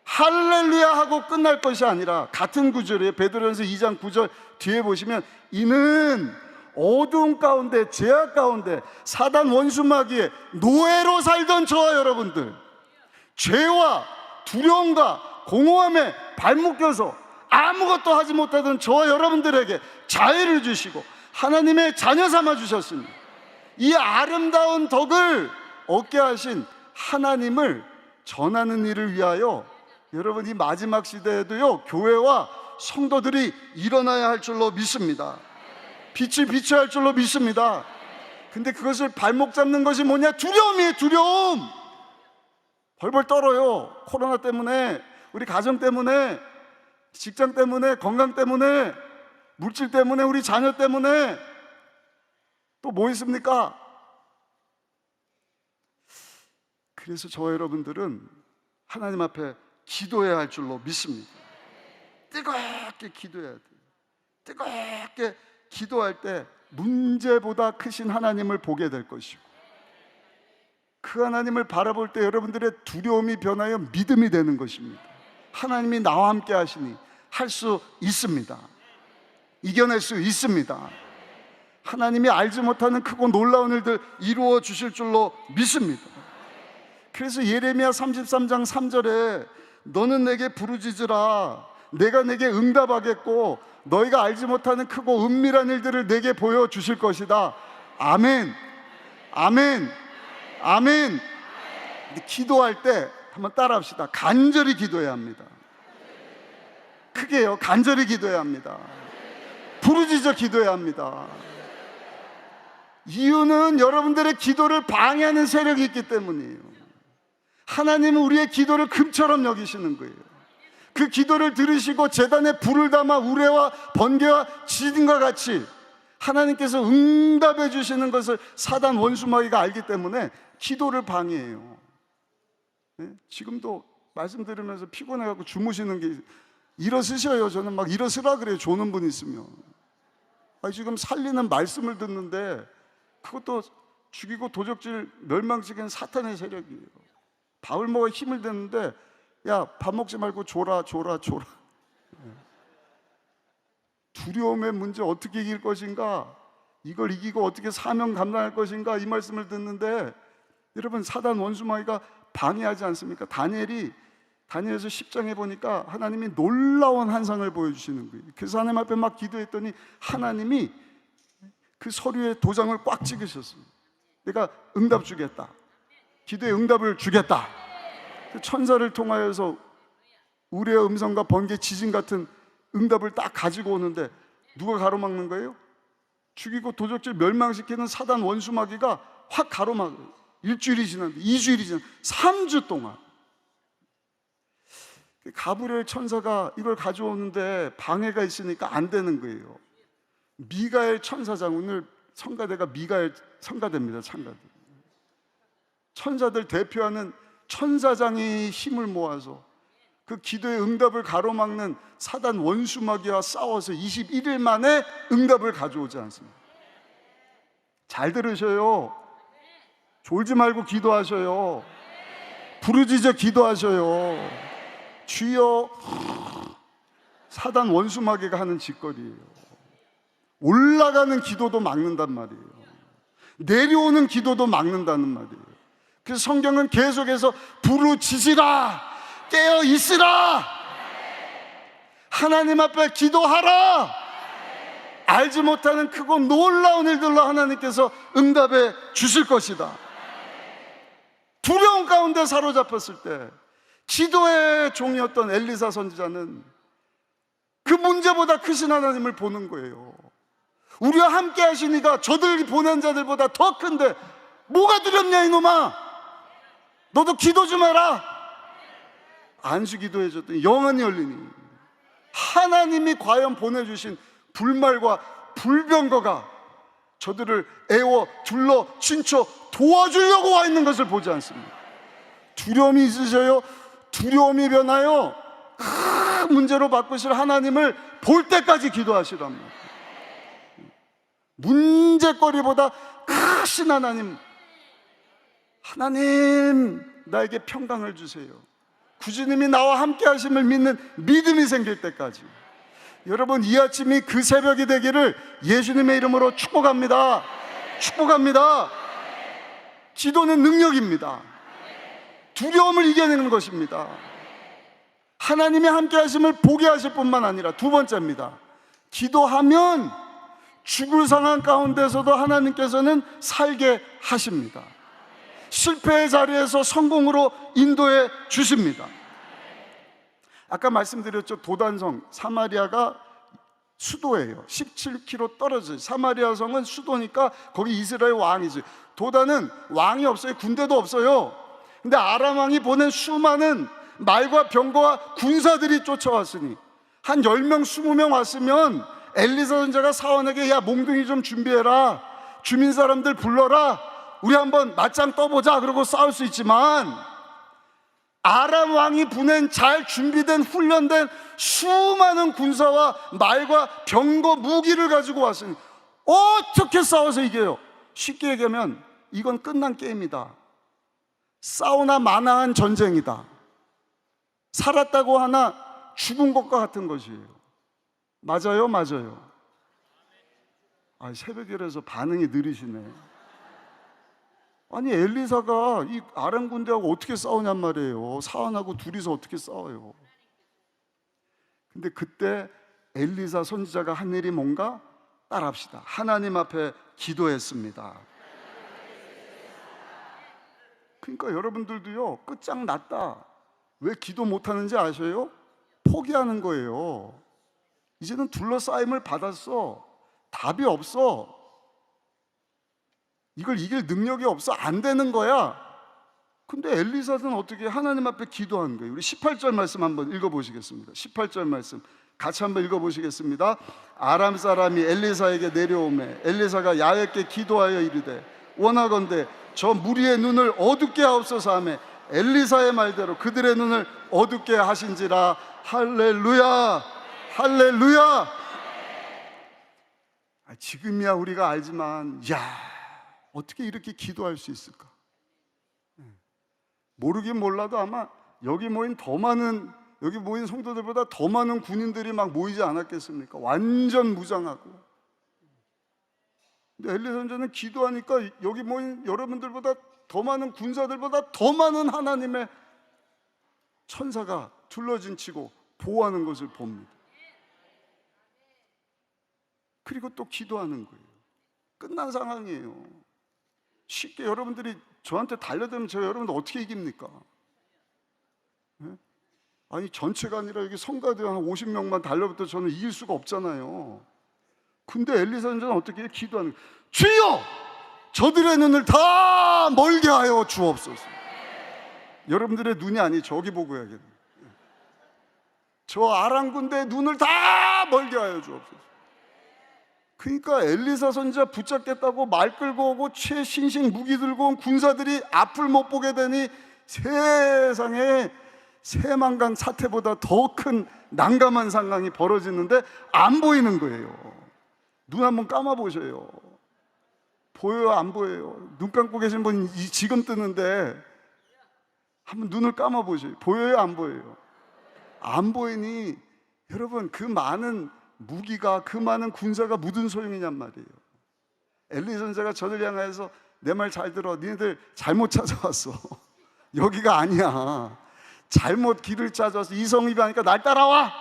할렐루야 하고 끝날 것이 아니라 같은 구절이에요. 베드로전서 2장 9절 뒤에 보시면 이는 어두운 가운데 죄악 가운데 사단 원수마귀의 노예로 살던 저와 여러분들, 죄와 두려움과 공허함에 발묶여서 아무것도 하지 못하던 저와 여러분들에게 자유를 주시고 하나님의 자녀 삼아 주셨습니다. 이 아름다운 덕을 얻게 하신 하나님을 전하는 일을 위하여 여러분 이 마지막 시대에도요 교회와 성도들이 일어나야 할 줄로 믿습니다. 빛을 비춰야 할 줄로 믿습니다. 근데 그것을 발목 잡는 것이 뭐냐? 두려움이에요. 두려움. 벌벌 떨어요. 코로나 때문에, 우리 가정 때문에, 직장 때문에, 건강 때문에, 물질 때문에, 우리 자녀 때문에. 또 뭐 있습니까? 그래서 저와 여러분들은 하나님 앞에 기도해야 할 줄로 믿습니다. 뜨겁게 기도해야 돼요. 뜨겁게 기도할 때 문제보다 크신 하나님을 보게 될 것이고, 그 하나님을 바라볼 때 여러분들의 두려움이 변하여 믿음이 되는 것입니다. 하나님이 나와 함께 하시니 할 수 있습니다. 이겨낼 수 있습니다. 하나님이 알지 못하는 크고 놀라운 일들 이루어 주실 줄로 믿습니다. 그래서 예레미야 33장 3절에 너는 내게 부르짖으라, 내가 내게 응답하겠고 너희가 알지 못하는 크고 은밀한 일들을 내게 보여주실 것이다. 아멘, 아멘, 아멘. 근데 기도할 때 한번 따라 합시다. 간절히 기도해야 합니다. 크게요. 간절히 기도해야 합니다. 부르짖어 기도해야 합니다. 이유는 여러분들의 기도를 방해하는 세력이 있기 때문이에요. 하나님은 우리의 기도를 금처럼 여기시는 거예요. 그 기도를 들으시고 제단에 불을 담아 우레와 번개와 지진과 같이 하나님께서 응답해 주시는 것을 사단 원수마귀가 알기 때문에 기도를 방해해요. 네? 지금도 말씀 들으면서 피곤해갖고 주무시는 게 일어서셔요. 저는 막 일어서라 그래요. 조는 분 있으면. 지금 살리는 말씀을 듣는데 그것도 죽이고 도적질 멸망시키는 사탄의 세력이에요. 밥을 먹어 힘을 댔는데 야, 밥 먹지 말고 줘라. 두려움의 문제 어떻게 이길 것인가, 이걸 이기고 어떻게 사명 감당할 것인가, 이 말씀을 듣는데 여러분, 사단 원수마귀가 방해하지 않습니까? 다니엘서 10장에 보니까 하나님이 놀라운 환상을 보여주시는 거예요. 그래서 하나님 앞에 막 기도했더니 하나님이 그 서류에 도장을 꽉 찍으셨어요. 내가 응답 주겠다, 기도에 응답을 주겠다. 그 천사를 통하여서 우레의 음성과 번개, 지진 같은 응답을 딱 가지고 오는데 누가 가로막는 거예요? 죽이고 도적질 멸망시키는 사단 원수마귀가 확 가로막아요. 일주일이 지났는데, 2주일이 지났는데, 3주 동안 가브리엘 천사가 이걸 가져오는데 방해가 있으니까 안 되는 거예요. 미가엘 천사장, 오늘 성가대가 미가엘 성가대입니다. 천사들 대표하는 천사장이 힘을 모아서 그 기도의 응답을 가로막는 사단 원수마귀와 싸워서 21일 만에 응답을 가져오지 않습니다. 잘 들으셔요. 졸지 말고 기도하셔요. 부르짖어 기도하셔요. 주여. 사단 원수마귀가 하는 짓거리예요. 올라가는 기도도 막는단 말이에요. 내려오는 기도도 막는다는 말이에요. 그래서 성경은 계속해서 부르짖으라, 깨어 있으라, 하나님 앞에 기도하라. 알지 못하는 크고 놀라운 일들로 하나님께서 응답해 주실 것이다. 두려움 가운데 사로잡혔을 때 기도의 종이었던 엘리사 선지자는 그 문제보다 크신 하나님을 보는 거예요. 우리와 함께 하시니까 저들 보낸 자들보다 더 큰데 뭐가 두렵냐 이놈아, 너도 기도 좀 해라. 안수 기도해줬더니 영안이 열리니 하나님이 과연 보내주신 불말과 불병거가 저들을 애워 둘러 친쳐 도와주려고 와 있는 것을 보지 않습니다. 두려움이 있으셔요? 두려움이 변하여 큰 문제로 바꾸실 하나님을 볼 때까지 기도하시란 말이에요. 문제거리보다 크신 하나님, 하나님 나에게 평강을 주세요. 구주님이 나와 함께 하심을 믿는 믿음이 생길 때까지. 여러분, 이 아침이 그 새벽이 되기를 예수님의 이름으로 축복합니다. 축복합니다. 기도는 능력입니다. 두려움을 이겨내는 것입니다. 하나님이 함께 하심을 보게 하실 뿐만 아니라 두 번째입니다. 기도하면 죽을 상황 가운데서도 하나님께서는 살게 하십니다. 실패의 자리에서 성공으로 인도해 주십니다. 아까 말씀드렸죠. 도단성 사마리아가 수도예요. 17km 떨어져요. 사마리아 성은 수도니까 거기 이스라엘 왕이지. 도단은 왕이 없어요. 군대도 없어요. 근데 아람 왕이 보낸 수많은 말과 병거와 군사들이 쫓아왔으니 한 10명 20명 왔으면 엘리사 선지자가 사원에게 야, 몽둥이 좀 준비해라, 주민 사람들 불러라, 우리 한번 맞짱 떠보자 그러고 싸울 수 있지만 아람 왕이 보낸 잘 준비된 훈련된 수많은 군사와 말과 병거 무기를 가지고 왔으니 어떻게 싸워서 이겨요? 쉽게 얘기하면 이건 끝난 게임이다. 싸우나 마나한 전쟁이다. 살았다고 하나 죽은 것과 같은 것이에요. 맞아요? 맞아요? 새벽이라서 반응이 느리시네. 아니 엘리사가 이 아람 군대하고 어떻게 싸우냔 말이에요. 사안하고 둘이서 어떻게 싸워요? 근데 그때 엘리사 선지자가 한 일이 뭔가? 따라합시다. 하나님 앞에 기도했습니다. 그러니까 여러분들도요, 끝장났다. 왜 기도 못하는지 아셔요? 포기하는 거예요. 이제는 둘러싸임을 받았어. 답이 없어. 이걸 이길 능력이 없어. 안 되는 거야. 근데 엘리사는 어떻게 하나님 앞에 기도한 거예요. 우리 18절 말씀 한번 읽어보시겠습니다. 18절 말씀 같이 한번 읽어보시겠습니다. 아람 사람이 엘리사에게 내려오매 엘리사가 야훼께 기도하여 이르되 원하건대 저 무리의 눈을 어둡게 하옵소서 하매 엘리사의 말대로 그들의 눈을 어둡게 하신지라. 할렐루야, 할렐루야. 지금이야 우리가 알지만, 어떻게 이렇게 기도할 수 있을까? 모르긴 몰라도 아마 여기 모인 성도들보다 더 많은 군인들이 막 모이지 않았겠습니까? 완전 무장하고. 근데 엘리 선지자는 기도하니까 여기 모인 여러분들보다 더 많은 군사들보다 더 많은 하나님의 천사가 둘러진치고 보호하는 것을 봅니다. 그리고 또 기도하는 거예요. 끝난 상황이에요. 쉽게 여러분들이 저한테 달려들면 제가 여러분들 어떻게 이깁니까? 네? 아니 전체가 아니라 여기 성가대 한 50명만 달려붙어 저는 이길 수가 없잖아요. 근데 엘리사 선지자는 어떻게 해요? 기도하는 거예요. 주여! 저들의 눈을 다 멀게 하여 주옵소서. 여러분들의 눈이 아니 저기 보고 해야겠네. 저 아람 군대의 눈을 다 멀게 하여 주옵소서. 그러니까 엘리사 선지자 붙잡겠다고 말 끌고 오고 최신식 무기 들고 온 군사들이 앞을 못 보게 되니 세상에 새만강 사태보다 더 큰 난감한 상황이 벌어지는데 안 보이는 거예요. 눈 한번 감아 보세요. 보여요? 안 보여요? 눈 감고 계신 분이 지금 뜨는데 한번 눈을 감아 보세요. 보여요? 안 보여요? 안 보이니 여러분 그 많은 무기가 그 많은 군사가 무슨 소용이냔 말이에요. 엘리 선지자가 저들 향하여서 내 말 잘 들어. 니네들 잘못 찾아왔어. 여기가 아니야. 잘못 길을 찾아서 이성입하니까 날 따라와.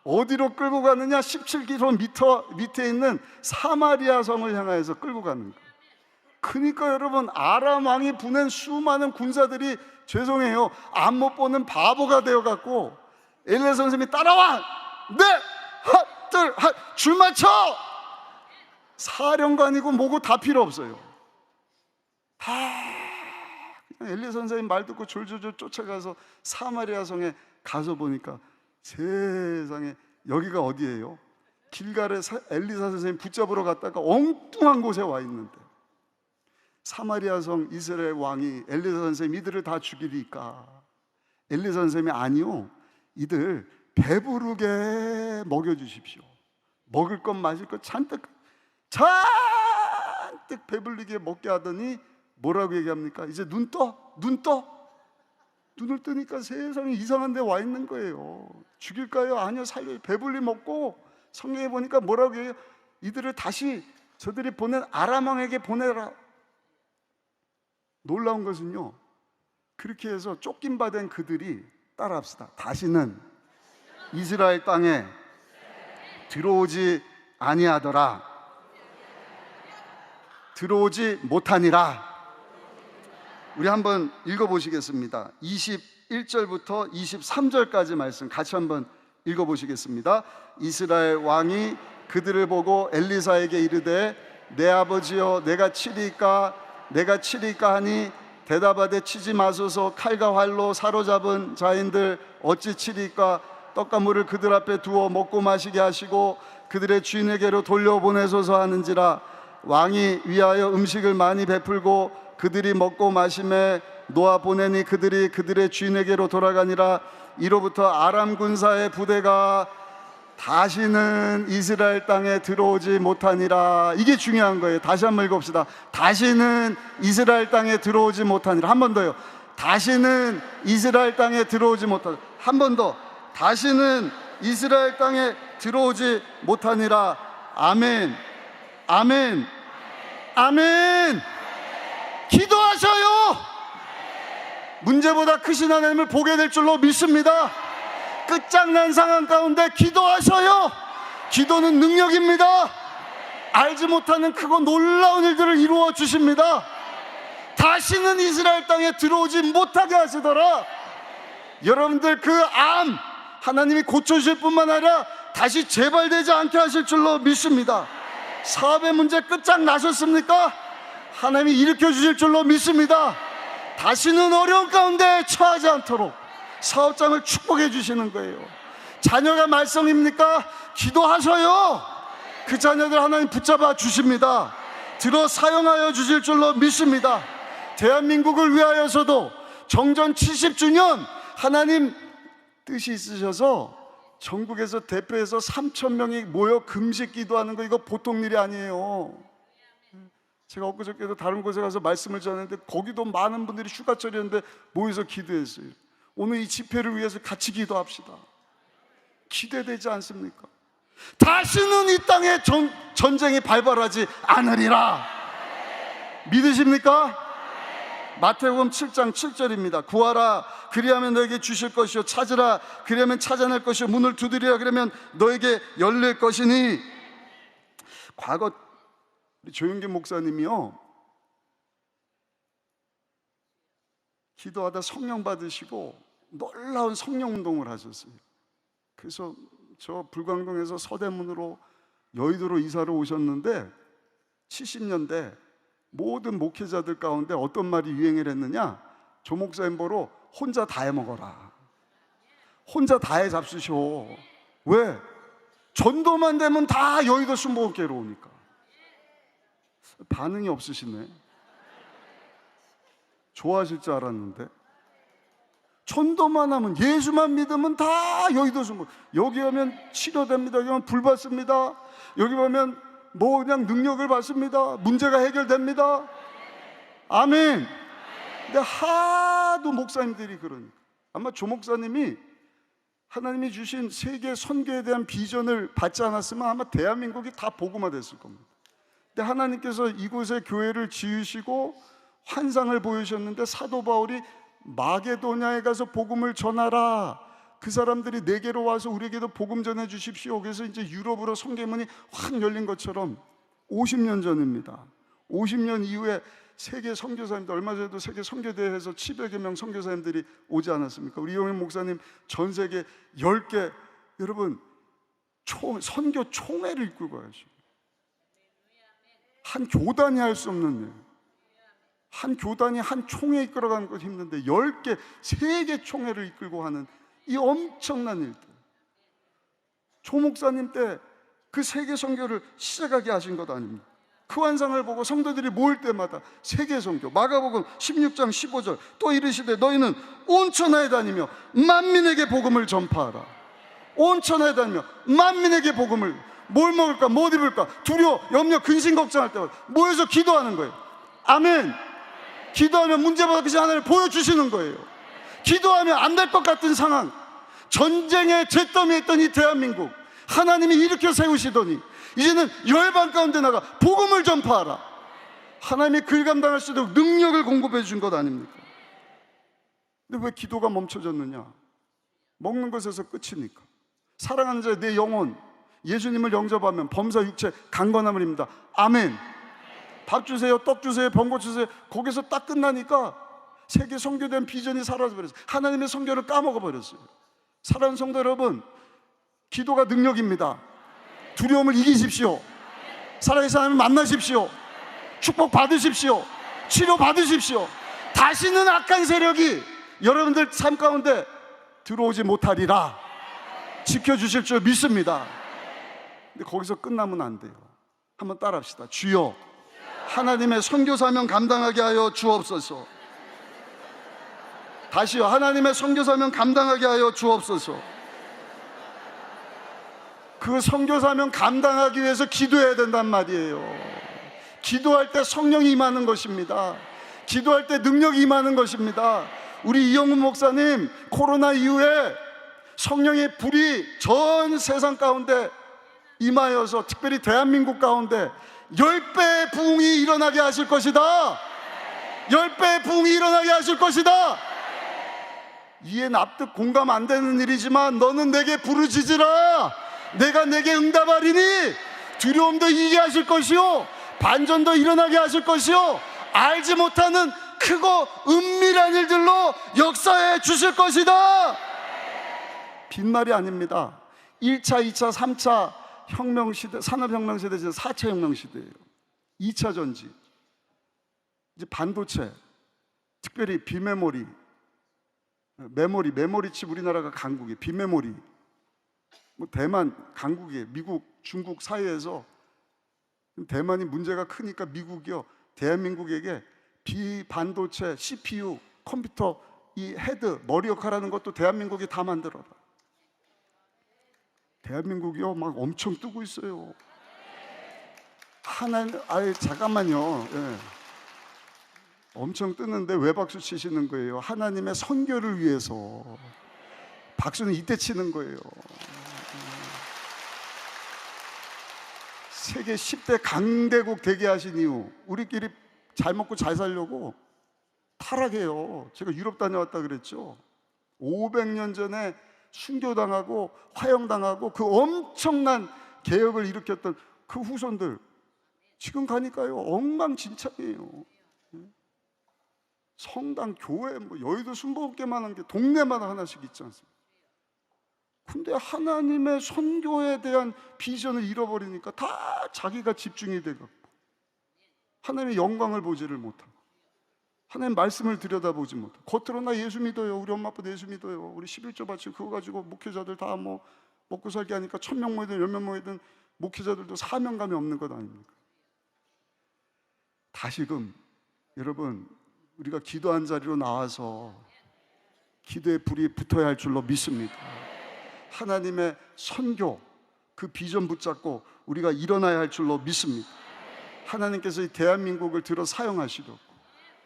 어디로 끌고 가느냐? 17km 밑에 있는 사마리아 성을 향하여서 끌고 가는 거예요. 그러니까 여러분 아람 왕이 보낸 수많은 군사들이 죄송해요 안 못 보는 바보가 되어갖고 엘리야 선생님이 따라와. 네! 줄 맞춰! 사령관이고 뭐고 다 필요 없어요. 다 그냥 엘리 선생님 말 듣고 졸졸졸 쫓아가서 사마리아 성에 가서 보니까 세상에 여기가 어디예요? 길갈에 엘리사 선생님 붙잡으러 갔다가 엉뚱한 곳에 와 있는데 사마리아 성 이스라엘 왕이 엘리사 선생님 이들을 다 죽이니까 엘리 선생님이 아니요 이들 배부르게 먹여주십시오. 먹을 것 마실 것 잔뜩 배불리게 먹게 하더니 뭐라고 얘기합니까? 이제 눈 떠? 눈을 뜨니까 세상에 이상한 데 와 있는 거예요. 죽일까요? 아니요 살려요. 배불리 먹고 성경에 보니까 뭐라고 해요? 이들을 다시 저들이 보낸 아람 왕에게 보내라. 놀라운 것은요 그렇게 해서 쫓긴 바 된 그들이 따라합시다. 다시는 이스라엘 땅에 들어오지 아니하더라. 들어오지 못하니라. 우리 한번 읽어보시겠습니다. 21절부터 23절까지 말씀 같이 한번 읽어보시겠습니다. 이스라엘 왕이 그들을 보고 엘리사에게 이르되 내 아버지여 내가 치리까 하니 대답하되 치지 마소서. 칼과 활로 사로잡은 자인들 어찌 치리까. 떡과 물을 그들 앞에 두어 먹고 마시게 하시고 그들의 주인에게로 돌려보내소서 하는지라. 왕이 위하여 음식을 많이 베풀고 그들이 먹고 마심에 놓아 보내니 그들이 그들의 주인에게로 돌아가니라. 이로부터 아람 군사의 부대가 다시는 이스라엘 땅에 들어오지 못하니라. 이게 중요한 거예요. 다시 한번 읽읍시다. 다시는 이스라엘 땅에 들어오지 못하니라. 한 번 더요. 다시는 이스라엘 땅에 들어오지 못하니라. 한 번 더. 다시는 이스라엘 땅에 들어오지 못하니라. 아멘, 아멘, 아멘. 기도하셔요. 문제보다 크신 하나님을 보게 될 줄로 믿습니다. 끝장난 상황 가운데 기도하셔요. 기도는 능력입니다. 알지 못하는 크고 놀라운 일들을 이루어 주십니다. 다시는 이스라엘 땅에 들어오지 못하게 하시더라. 여러분들 그 암 하나님이 고쳐주실 뿐만 아니라 다시 재발되지 않게 하실 줄로 믿습니다. 사업의 문제 끝장나셨습니까? 하나님이 일으켜 주실 줄로 믿습니다. 다시는 어려운 가운데 처하지 않도록 사업장을 축복해 주시는 거예요. 자녀가 말썽입니까? 기도하셔요. 그 자녀들 하나님 붙잡아 주십니다. 들어 사용하여 주실 줄로 믿습니다. 대한민국을 위하여서도 정전 70주년 하나님 뜻이 있으셔서 전국에서 대표해서 3,000명이 모여 금식 기도하는 거, 이거 보통 일이 아니에요. 제가 엊그저께도 다른 곳에 가서 말씀을 전했는데 거기도 많은 분들이 휴가철이었는데 모여서 기도했어요. 오늘 이 집회를 위해서 같이 기도합시다. 기대되지 않습니까? 다시는 이 땅에 전쟁이 발발하지 않으리라. 믿으십니까? 마태복음 7장 7절입니다. 구하라 그리하면 너에게 주실 것이요, 찾으라 그리하면 찾아낼 것이요, 문을 두드리라 그러면 너에게 열릴 것이니. 과거 조영기 목사님이요, 기도하다 성령 받으시고 놀라운 성령 운동을 하셨어요. 그래서 저 불광동에서 서대문으로 여의도로 이사를 오셨는데 70년대 모든 목회자들 가운데 어떤 말이 유행을 했느냐, 조 목사님 보러 혼자 다 해먹어라, 혼자 다 해 잡수셔. 왜? 전도만 되면 다 여의도 순복음교회로 오니까. 반응이 없으시네. 좋아하실 줄 알았는데. 전도만 하면, 예수만 믿으면 다 여의도 순복음. 여기 오면 치료됩니다. 여기 오면 불 받습니다. 여기 오면 뭐 그냥 능력을 받습니다. 문제가 해결됩니다. 아멘. 근데 하도 목사님들이 그러니까 아마 조 목사님이 하나님이 주신 세계 선교에 대한 비전을 받지 않았으면 아마 대한민국이 다 복음화 됐을 겁니다. 근데 하나님께서 이곳에 교회를 지으시고 환상을 보이셨는데, 사도 바울이 마게도냐에 가서 복음을 전하라, 그 사람들이 내게로 와서 우리에게도 복음 전해 주십시오. 그래서 이제 유럽으로 선교문이 확 열린 것처럼 50년 전입니다. 50년 이후에 세계 선교사님들, 얼마 전에도 세계 선교대회에서 700여 명 선교사님들이 오지 않았습니까? 우리 이용현 목사님 전 세계 10개, 여러분 선교 총회를 이끌고 가시고, 한 교단이 할 수 없는 일, 한 교단이 한 총회 이끌어가는 것이 힘든데 10개, 세계 총회를 이끌고 하는 이 엄청난 일들. 조 목사님 때 그 세계 선교를 시작하게 하신 것 아닙니까? 그 환상을 보고 성도들이 모일 때마다 세계 선교, 마가복음 16장 15절 또 이르시되 너희는 온 천하에 다니며 만민에게 복음을 전파하라. 온 천하에 다니며 만민에게 복음을, 뭘 먹을까, 못 입을까, 두려워, 염려, 근심 걱정할 때마다 모여서 기도하는 거예요. 아멘. 기도하면 문제보다 크신 하나님을 보여주시는 거예요. 기도하면 안 될 것 같은 상황, 전쟁의 잿더미에 있던 이 대한민국 하나님이 일으켜 세우시더니 이제는 열방 가운데 나가 복음을 전파하라. 하나님이 그 일 감당할 수 있도록 능력을 공급해 준 것 아닙니까? 근데 왜 기도가 멈춰졌느냐? 먹는 것에서 끝이니까. 사랑하는 자의 내 영혼, 예수님을 영접하면 범사 육체 강건함을입니다. 아멘. 밥 주세요, 떡 주세요, 병고 주세요, 거기서 딱 끝나니까 세계 선교된 비전이 사라져버렸어요. 하나님의 선교를 까먹어버렸어요. 사랑하는 성도 여러분, 기도가 능력입니다. 두려움을 이기십시오. 살아계신 하나님을 만나십시오. 축복 받으십시오. 치료 받으십시오. 다시는 악한 세력이 여러분들 삶 가운데 들어오지 못하리라. 지켜주실 줄 믿습니다. 근데 거기서 끝나면 안 돼요. 한번 따라합시다. 주여, 하나님의 선교 사명 감당하게 하여 주옵소서. 다시요. 하나님의 선교사명 감당하게 하여 주옵소서. 그 선교사명 감당하기 위해서 기도해야 된단 말이에요. 기도할 때 성령이 임하는 것입니다. 기도할 때 능력이 임하는 것입니다. 우리 이영훈 목사님, 코로나 이후에 성령의 불이 전 세상 가운데 임하여서 특별히 대한민국 가운데 10배의 부흥이 일어나게 하실 것이다. 10배의 부흥이 일어나게 하실 것이다. 이해 납득 공감 안 되는 일이지만 너는 내게 부르짖으라. 내가 내게 응답하리니 두려움도 이기게 하실 것이요 반전도 일어나게 하실 것이요 알지 못하는 크고 은밀한 일들로 역사해 주실 것이다. 빈말이 아닙니다. 1차, 2차, 3차 혁명시대, 산업혁명시대, 4차 혁명시대예요. 2차 전지, 이제 반도체, 특별히 비메모리, 메모리칩 우리나라가 강국이에요. 비메모리, 뭐 대만 강국이에요. 미국, 중국 사이에서 대만이 문제가 크니까 미국이요 대한민국에게 비반도체, CPU, 컴퓨터 이 헤드, 머리 역할하는 것도 대한민국이 다 만들어라. 대한민국이요 막 엄청 뜨고 있어요. 잠깐만요. 예. 엄청 뜨는데 왜 박수 치시는 거예요? 하나님의 선교를 위해서 박수는 이때 치는 거예요. 세계 10대 강대국 되게 하신 이유, 우리끼리 잘 먹고 잘 살려고 타락해요. 제가 유럽 다녀왔다 그랬죠. 500년 전에 순교당하고 화형당하고 그 엄청난 개혁을 일으켰던 그 후손들 지금 가니까요 엉망진창이에요. 성당, 교회, 뭐 여의도 순복음교회만 한 게 동네마다 하나씩 있지 않습니까? 근데 하나님의 선교에 대한 비전을 잃어버리니까 다 자기가 집중이 돼갖고 하나님의 영광을 보지를 못하고 하나님 말씀을 들여다보지 못하고 겉으로 나 예수 믿어요, 우리 엄마 아빠 예수 믿어요, 우리 11조 바치 그거 가지고 목회자들 다 뭐 먹고 살게 하니까 1000명 모이든 10명 모이든 목회자들도 사명감이 없는 것 아닙니까? 다시금 여러분 우리가 기도한 자리로 나와서 기도의 불이 붙어야 할 줄로 믿습니다. 하나님의 선교 그 비전 붙잡고 우리가 일어나야 할 줄로 믿습니다. 하나님께서 이 대한민국을 들어 사용하시려고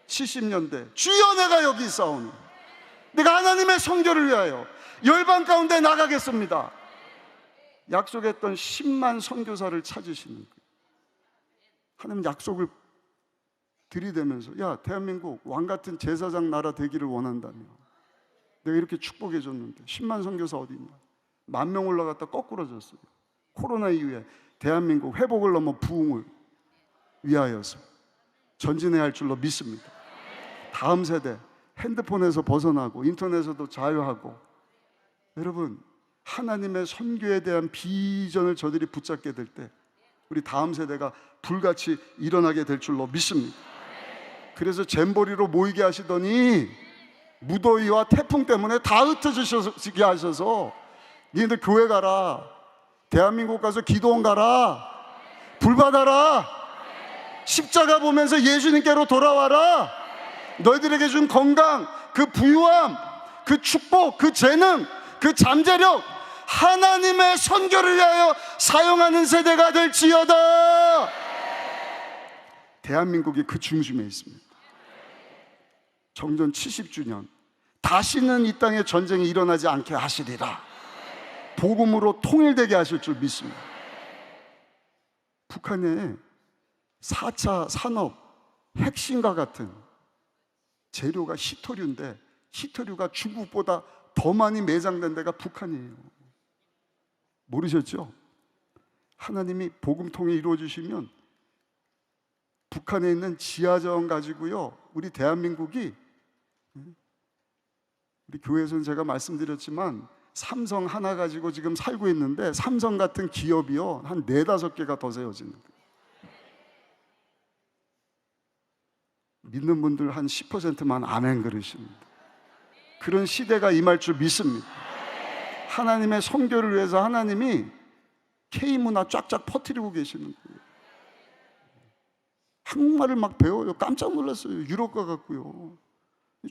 70년대 주여 내가 여기 있사오니 내가 하나님의 선교를 위하여 열방 가운데 나가겠습니다. 약속했던 10만 선교사를 찾으시는 거예요. 하나님 약속을 들이대면서 야 대한민국 왕같은 제사장 나라 되기를 원한다며 내가 이렇게 축복해 줬는데 10만 선교사 어디 있냐. 10,000명 올라갔다 거꾸러졌어요. 코로나 이후에 대한민국 회복을 넘어 부흥을 위하여서 전진해야 할 줄로 믿습니다. 다음 세대 핸드폰에서 벗어나고 인터넷에도 자유하고 여러분 하나님의 선교에 대한 비전을 저들이 붙잡게 될 때 우리 다음 세대가 불같이 일어나게 될 줄로 믿습니다. 그래서 잼버리로 모이게 하시더니 무더위와 태풍 때문에 다 흩어지게 하셔서 니들 교회 가라, 대한민국 가서 기도원 가라, 불 받아라, 십자가 보면서 예수님께로 돌아와라. 너희들에게 준 건강, 그 부유함, 그 축복, 그 재능, 그 잠재력 하나님의 선교를 위하여 사용하는 세대가 될지어다. 대한민국이 그 중심에 있습니다. 정전 70주년 다시는 이 땅에 전쟁이 일어나지 않게 하시리라. 복음으로 통일되게 하실 줄 믿습니다. 북한의 4차 산업 핵심과 같은 재료가 히토류인데 히토류가 중국보다 더 많이 매장된 데가 북한이에요. 모르셨죠? 하나님이 복음통이 이루어지시면 북한에 있는 지하자원 가지고요 우리 대한민국이 우리 교회에서는 제가 말씀드렸지만 삼성 하나 가지고 지금 살고 있는데 삼성 같은 기업이요 한 4-5개가 더 세워지는 거예요. 믿는 분들 한 10%만 아멘 그러십니다. 그런 시대가 임할 줄 믿습니다. 하나님의 선교를 위해서 하나님이 K문화 쫙쫙 퍼뜨리고 계시는 거예요. 한국말을 막 배워요. 깜짝 놀랐어요. 유럽 가갖고요.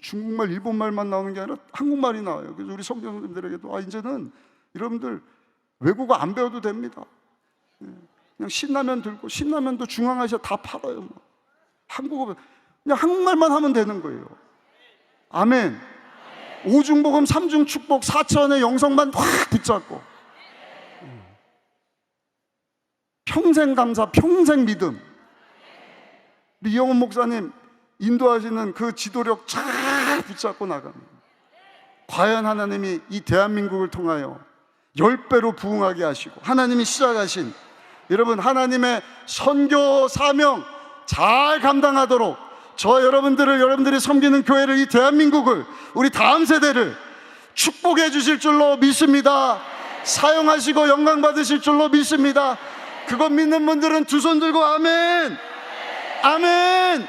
중국말, 일본말만 나오는 게 아니라 한국말이 나와요. 그래서 우리 성도님들에게도 이제는 여러분들 외국어 안 배워도 됩니다. 그냥 신라면 들고, 신라면도 중앙아시아 다 팔아요. 한국어 그냥 한국말만 하면 되는 거예요. 아멘. 오중복음, 삼중축복, 4차원의 영성만 확 붙잡고 평생 감사, 평생 믿음. 우리 이영훈 목사님 인도하시는 그 지도력 잘 붙잡고 나갑니다. 과연 하나님이 이 대한민국을 통하여 10배로 부흥하게 하시고, 하나님이 시작하신 여러분 하나님의 선교 사명 잘 감당하도록 저 여러분들이 섬기는 교회를, 이 대한민국을, 우리 다음 세대를 축복해 주실 줄로 믿습니다. 사용하시고 영광 받으실 줄로 믿습니다. 그거 믿는 분들은 두 손 들고 아멘, 아멘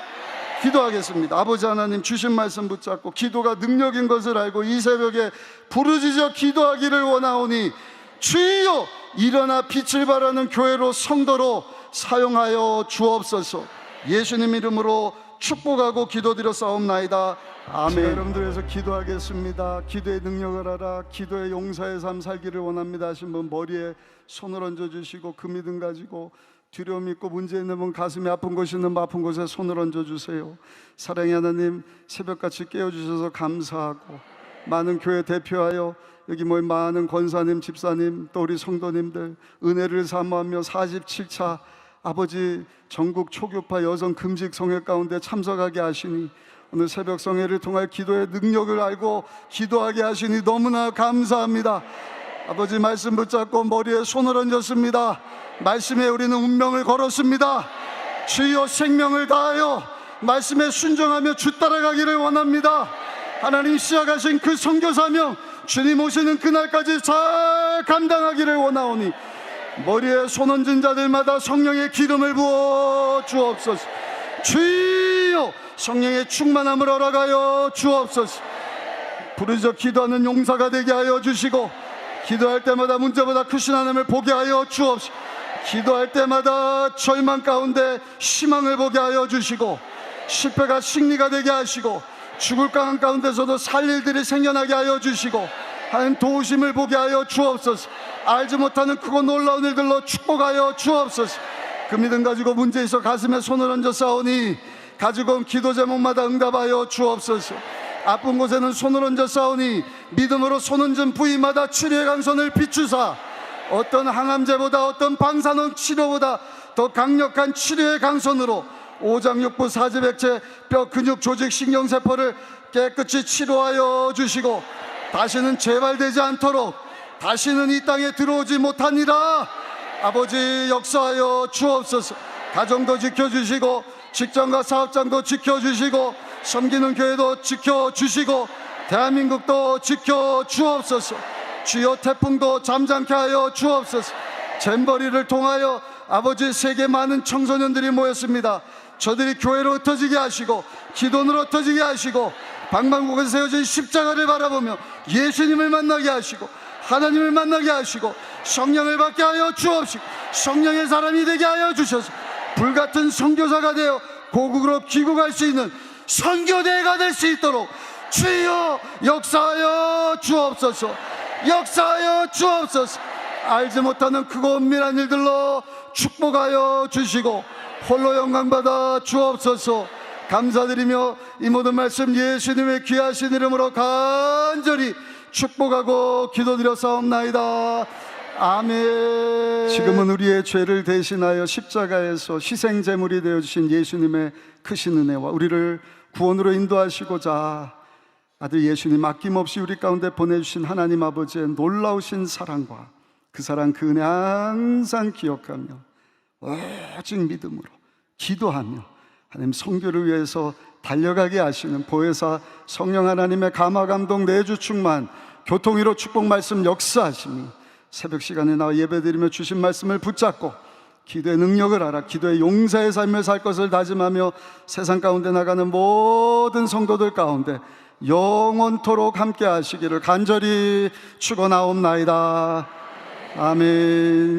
기도하겠습니다. 아버지 하나님, 주신 말씀 붙잡고 기도가 능력인 것을 알고 이 새벽에 부르짖어 기도하기를 원하오니 주여 일어나 빛을 발하는 교회로, 성도로 사용하여 주옵소서. 예수님 이름으로 축복하고 기도드려 싸움나이다. 아멘. 여러분들에서 기도하겠습니다. 기도의 능력을 알아, 기도의 용사의 삶 살기를 원합니다 하신 분 머리에 손을 얹어주시고, 그 믿음 가지고 두려움 있고 문제 있는 분, 가슴이 아픈 곳이 있는 분 아픈 곳에 손을 얹어주세요. 사랑의 하나님, 새벽같이 깨워주셔서 감사하고, 많은 교회 대표하여 여기 모인 많은 권사님, 집사님, 또 우리 성도님들 은혜를 사모하며 47차 아버지 전국 초교파 여성 금식 성회 가운데 참석하게 하시니, 오늘 새벽 성회를 통해 기도의 능력을 알고 기도하게 하시니 너무나 감사합니다. 아버지 말씀 붙잡고 머리에 손을 얹었습니다. 말씀에 우리는 운명을 걸었습니다. 주여 생명을 다하여 말씀에 순종하며 주 따라가기를 원합니다. 하나님 시작하신 그 선교 사명 주님 오시는 그날까지 잘 감당하기를 원하오니 머리에 손 얹은 자들마다 성령의 기름을 부어 주옵소서. 주여 성령의 충만함을 허락하여 주옵소서. 부르짖어 기도하는 용사가 되게 하여 주시고, 기도할 때마다 문제보다 크신 하나님을 보게 하여 주옵소서. 기도할 때마다 절망 가운데 희망을 보게 하여 주시고, 실패가 승리가 되게 하시고, 죽을 강한 가운데서도 살 일들이 생겨나게 하여 주시고, 하나님 도우심을 보게 하여 주옵소서. 알지 못하는 크고 놀라운 일들로 축복하여 주옵소서. 그 믿음 가지고 문제 있어 가슴에 손을 얹어 싸우니 가지고 온 기도 제목마다 응답하여 주옵소서. 아픈 곳에는 손을 얹어 싸우니 믿음으로 손 얹은 부위마다 치료의 강선을 비추사, 어떤 항암제보다, 어떤 방사능 치료보다 더 강력한 치료의 강선으로 오장육부 사지백체 뼈 근육 조직 신경세포를 깨끗이 치료하여 주시고, 다시는 재발되지 않도록, 다시는 이 땅에 들어오지 못하니라 아버지 역사하여 주옵소서. 가정도 지켜주시고, 직장과 사업장도 지켜주시고, 섬기는 교회도 지켜주시고, 대한민국도 지켜주옵소서. 주여 태풍도 잠잠케 하여 주옵소서. 잼버리를 통하여 아버지 세계 많은 청소년들이 모였습니다. 저들이 교회로 흩어지게 하시고, 기도로 흩어지게 하시고, 방방곡에서 세워진 십자가를 바라보며 예수님을 만나게 하시고, 하나님을 만나게 하시고, 성령을 받게 하여 주옵시고, 성령의 사람이 되게 하여 주셔서 불같은 선교사가 되어 고국으로 귀국할 수 있는 선교대회가 될 수 있도록 주여 역사하여 주옵소서. 역사하여 주옵소서. 알지 못하는 크고 은밀한 일들로 축복하여 주시고 홀로 영광받아 주옵소서. 감사드리며 이 모든 말씀 예수님의 귀하신 이름으로 간절히 축복하고 기도드려 싸움나이다. 아멘. 지금은 우리의 죄를 대신하여 십자가에서 희생제물이 되어주신 예수님의 크신 은혜와 우리를 구원으로 인도하시고자 아들 예수님 아낌없이 우리 가운데 보내주신 하나님 아버지의 놀라우신 사랑과 그 사랑 그 은혜 항상 기억하며 오직 믿음으로 기도하며 하나님 선교를 위해서 달려가게 하시는 보혜사 성령 하나님의 감화 감동 내주 충만 교통위로 축복 말씀 역사하시니 새벽 시간에 나와 예배드리며 주신 말씀을 붙잡고 기도의 능력을 알아 기도의 용사의 삶을 살 것을 다짐하며 세상 가운데 나가는 모든 성도들 가운데 영원토록 함께 하시기를 간절히 축원하옵나이다. 아멘.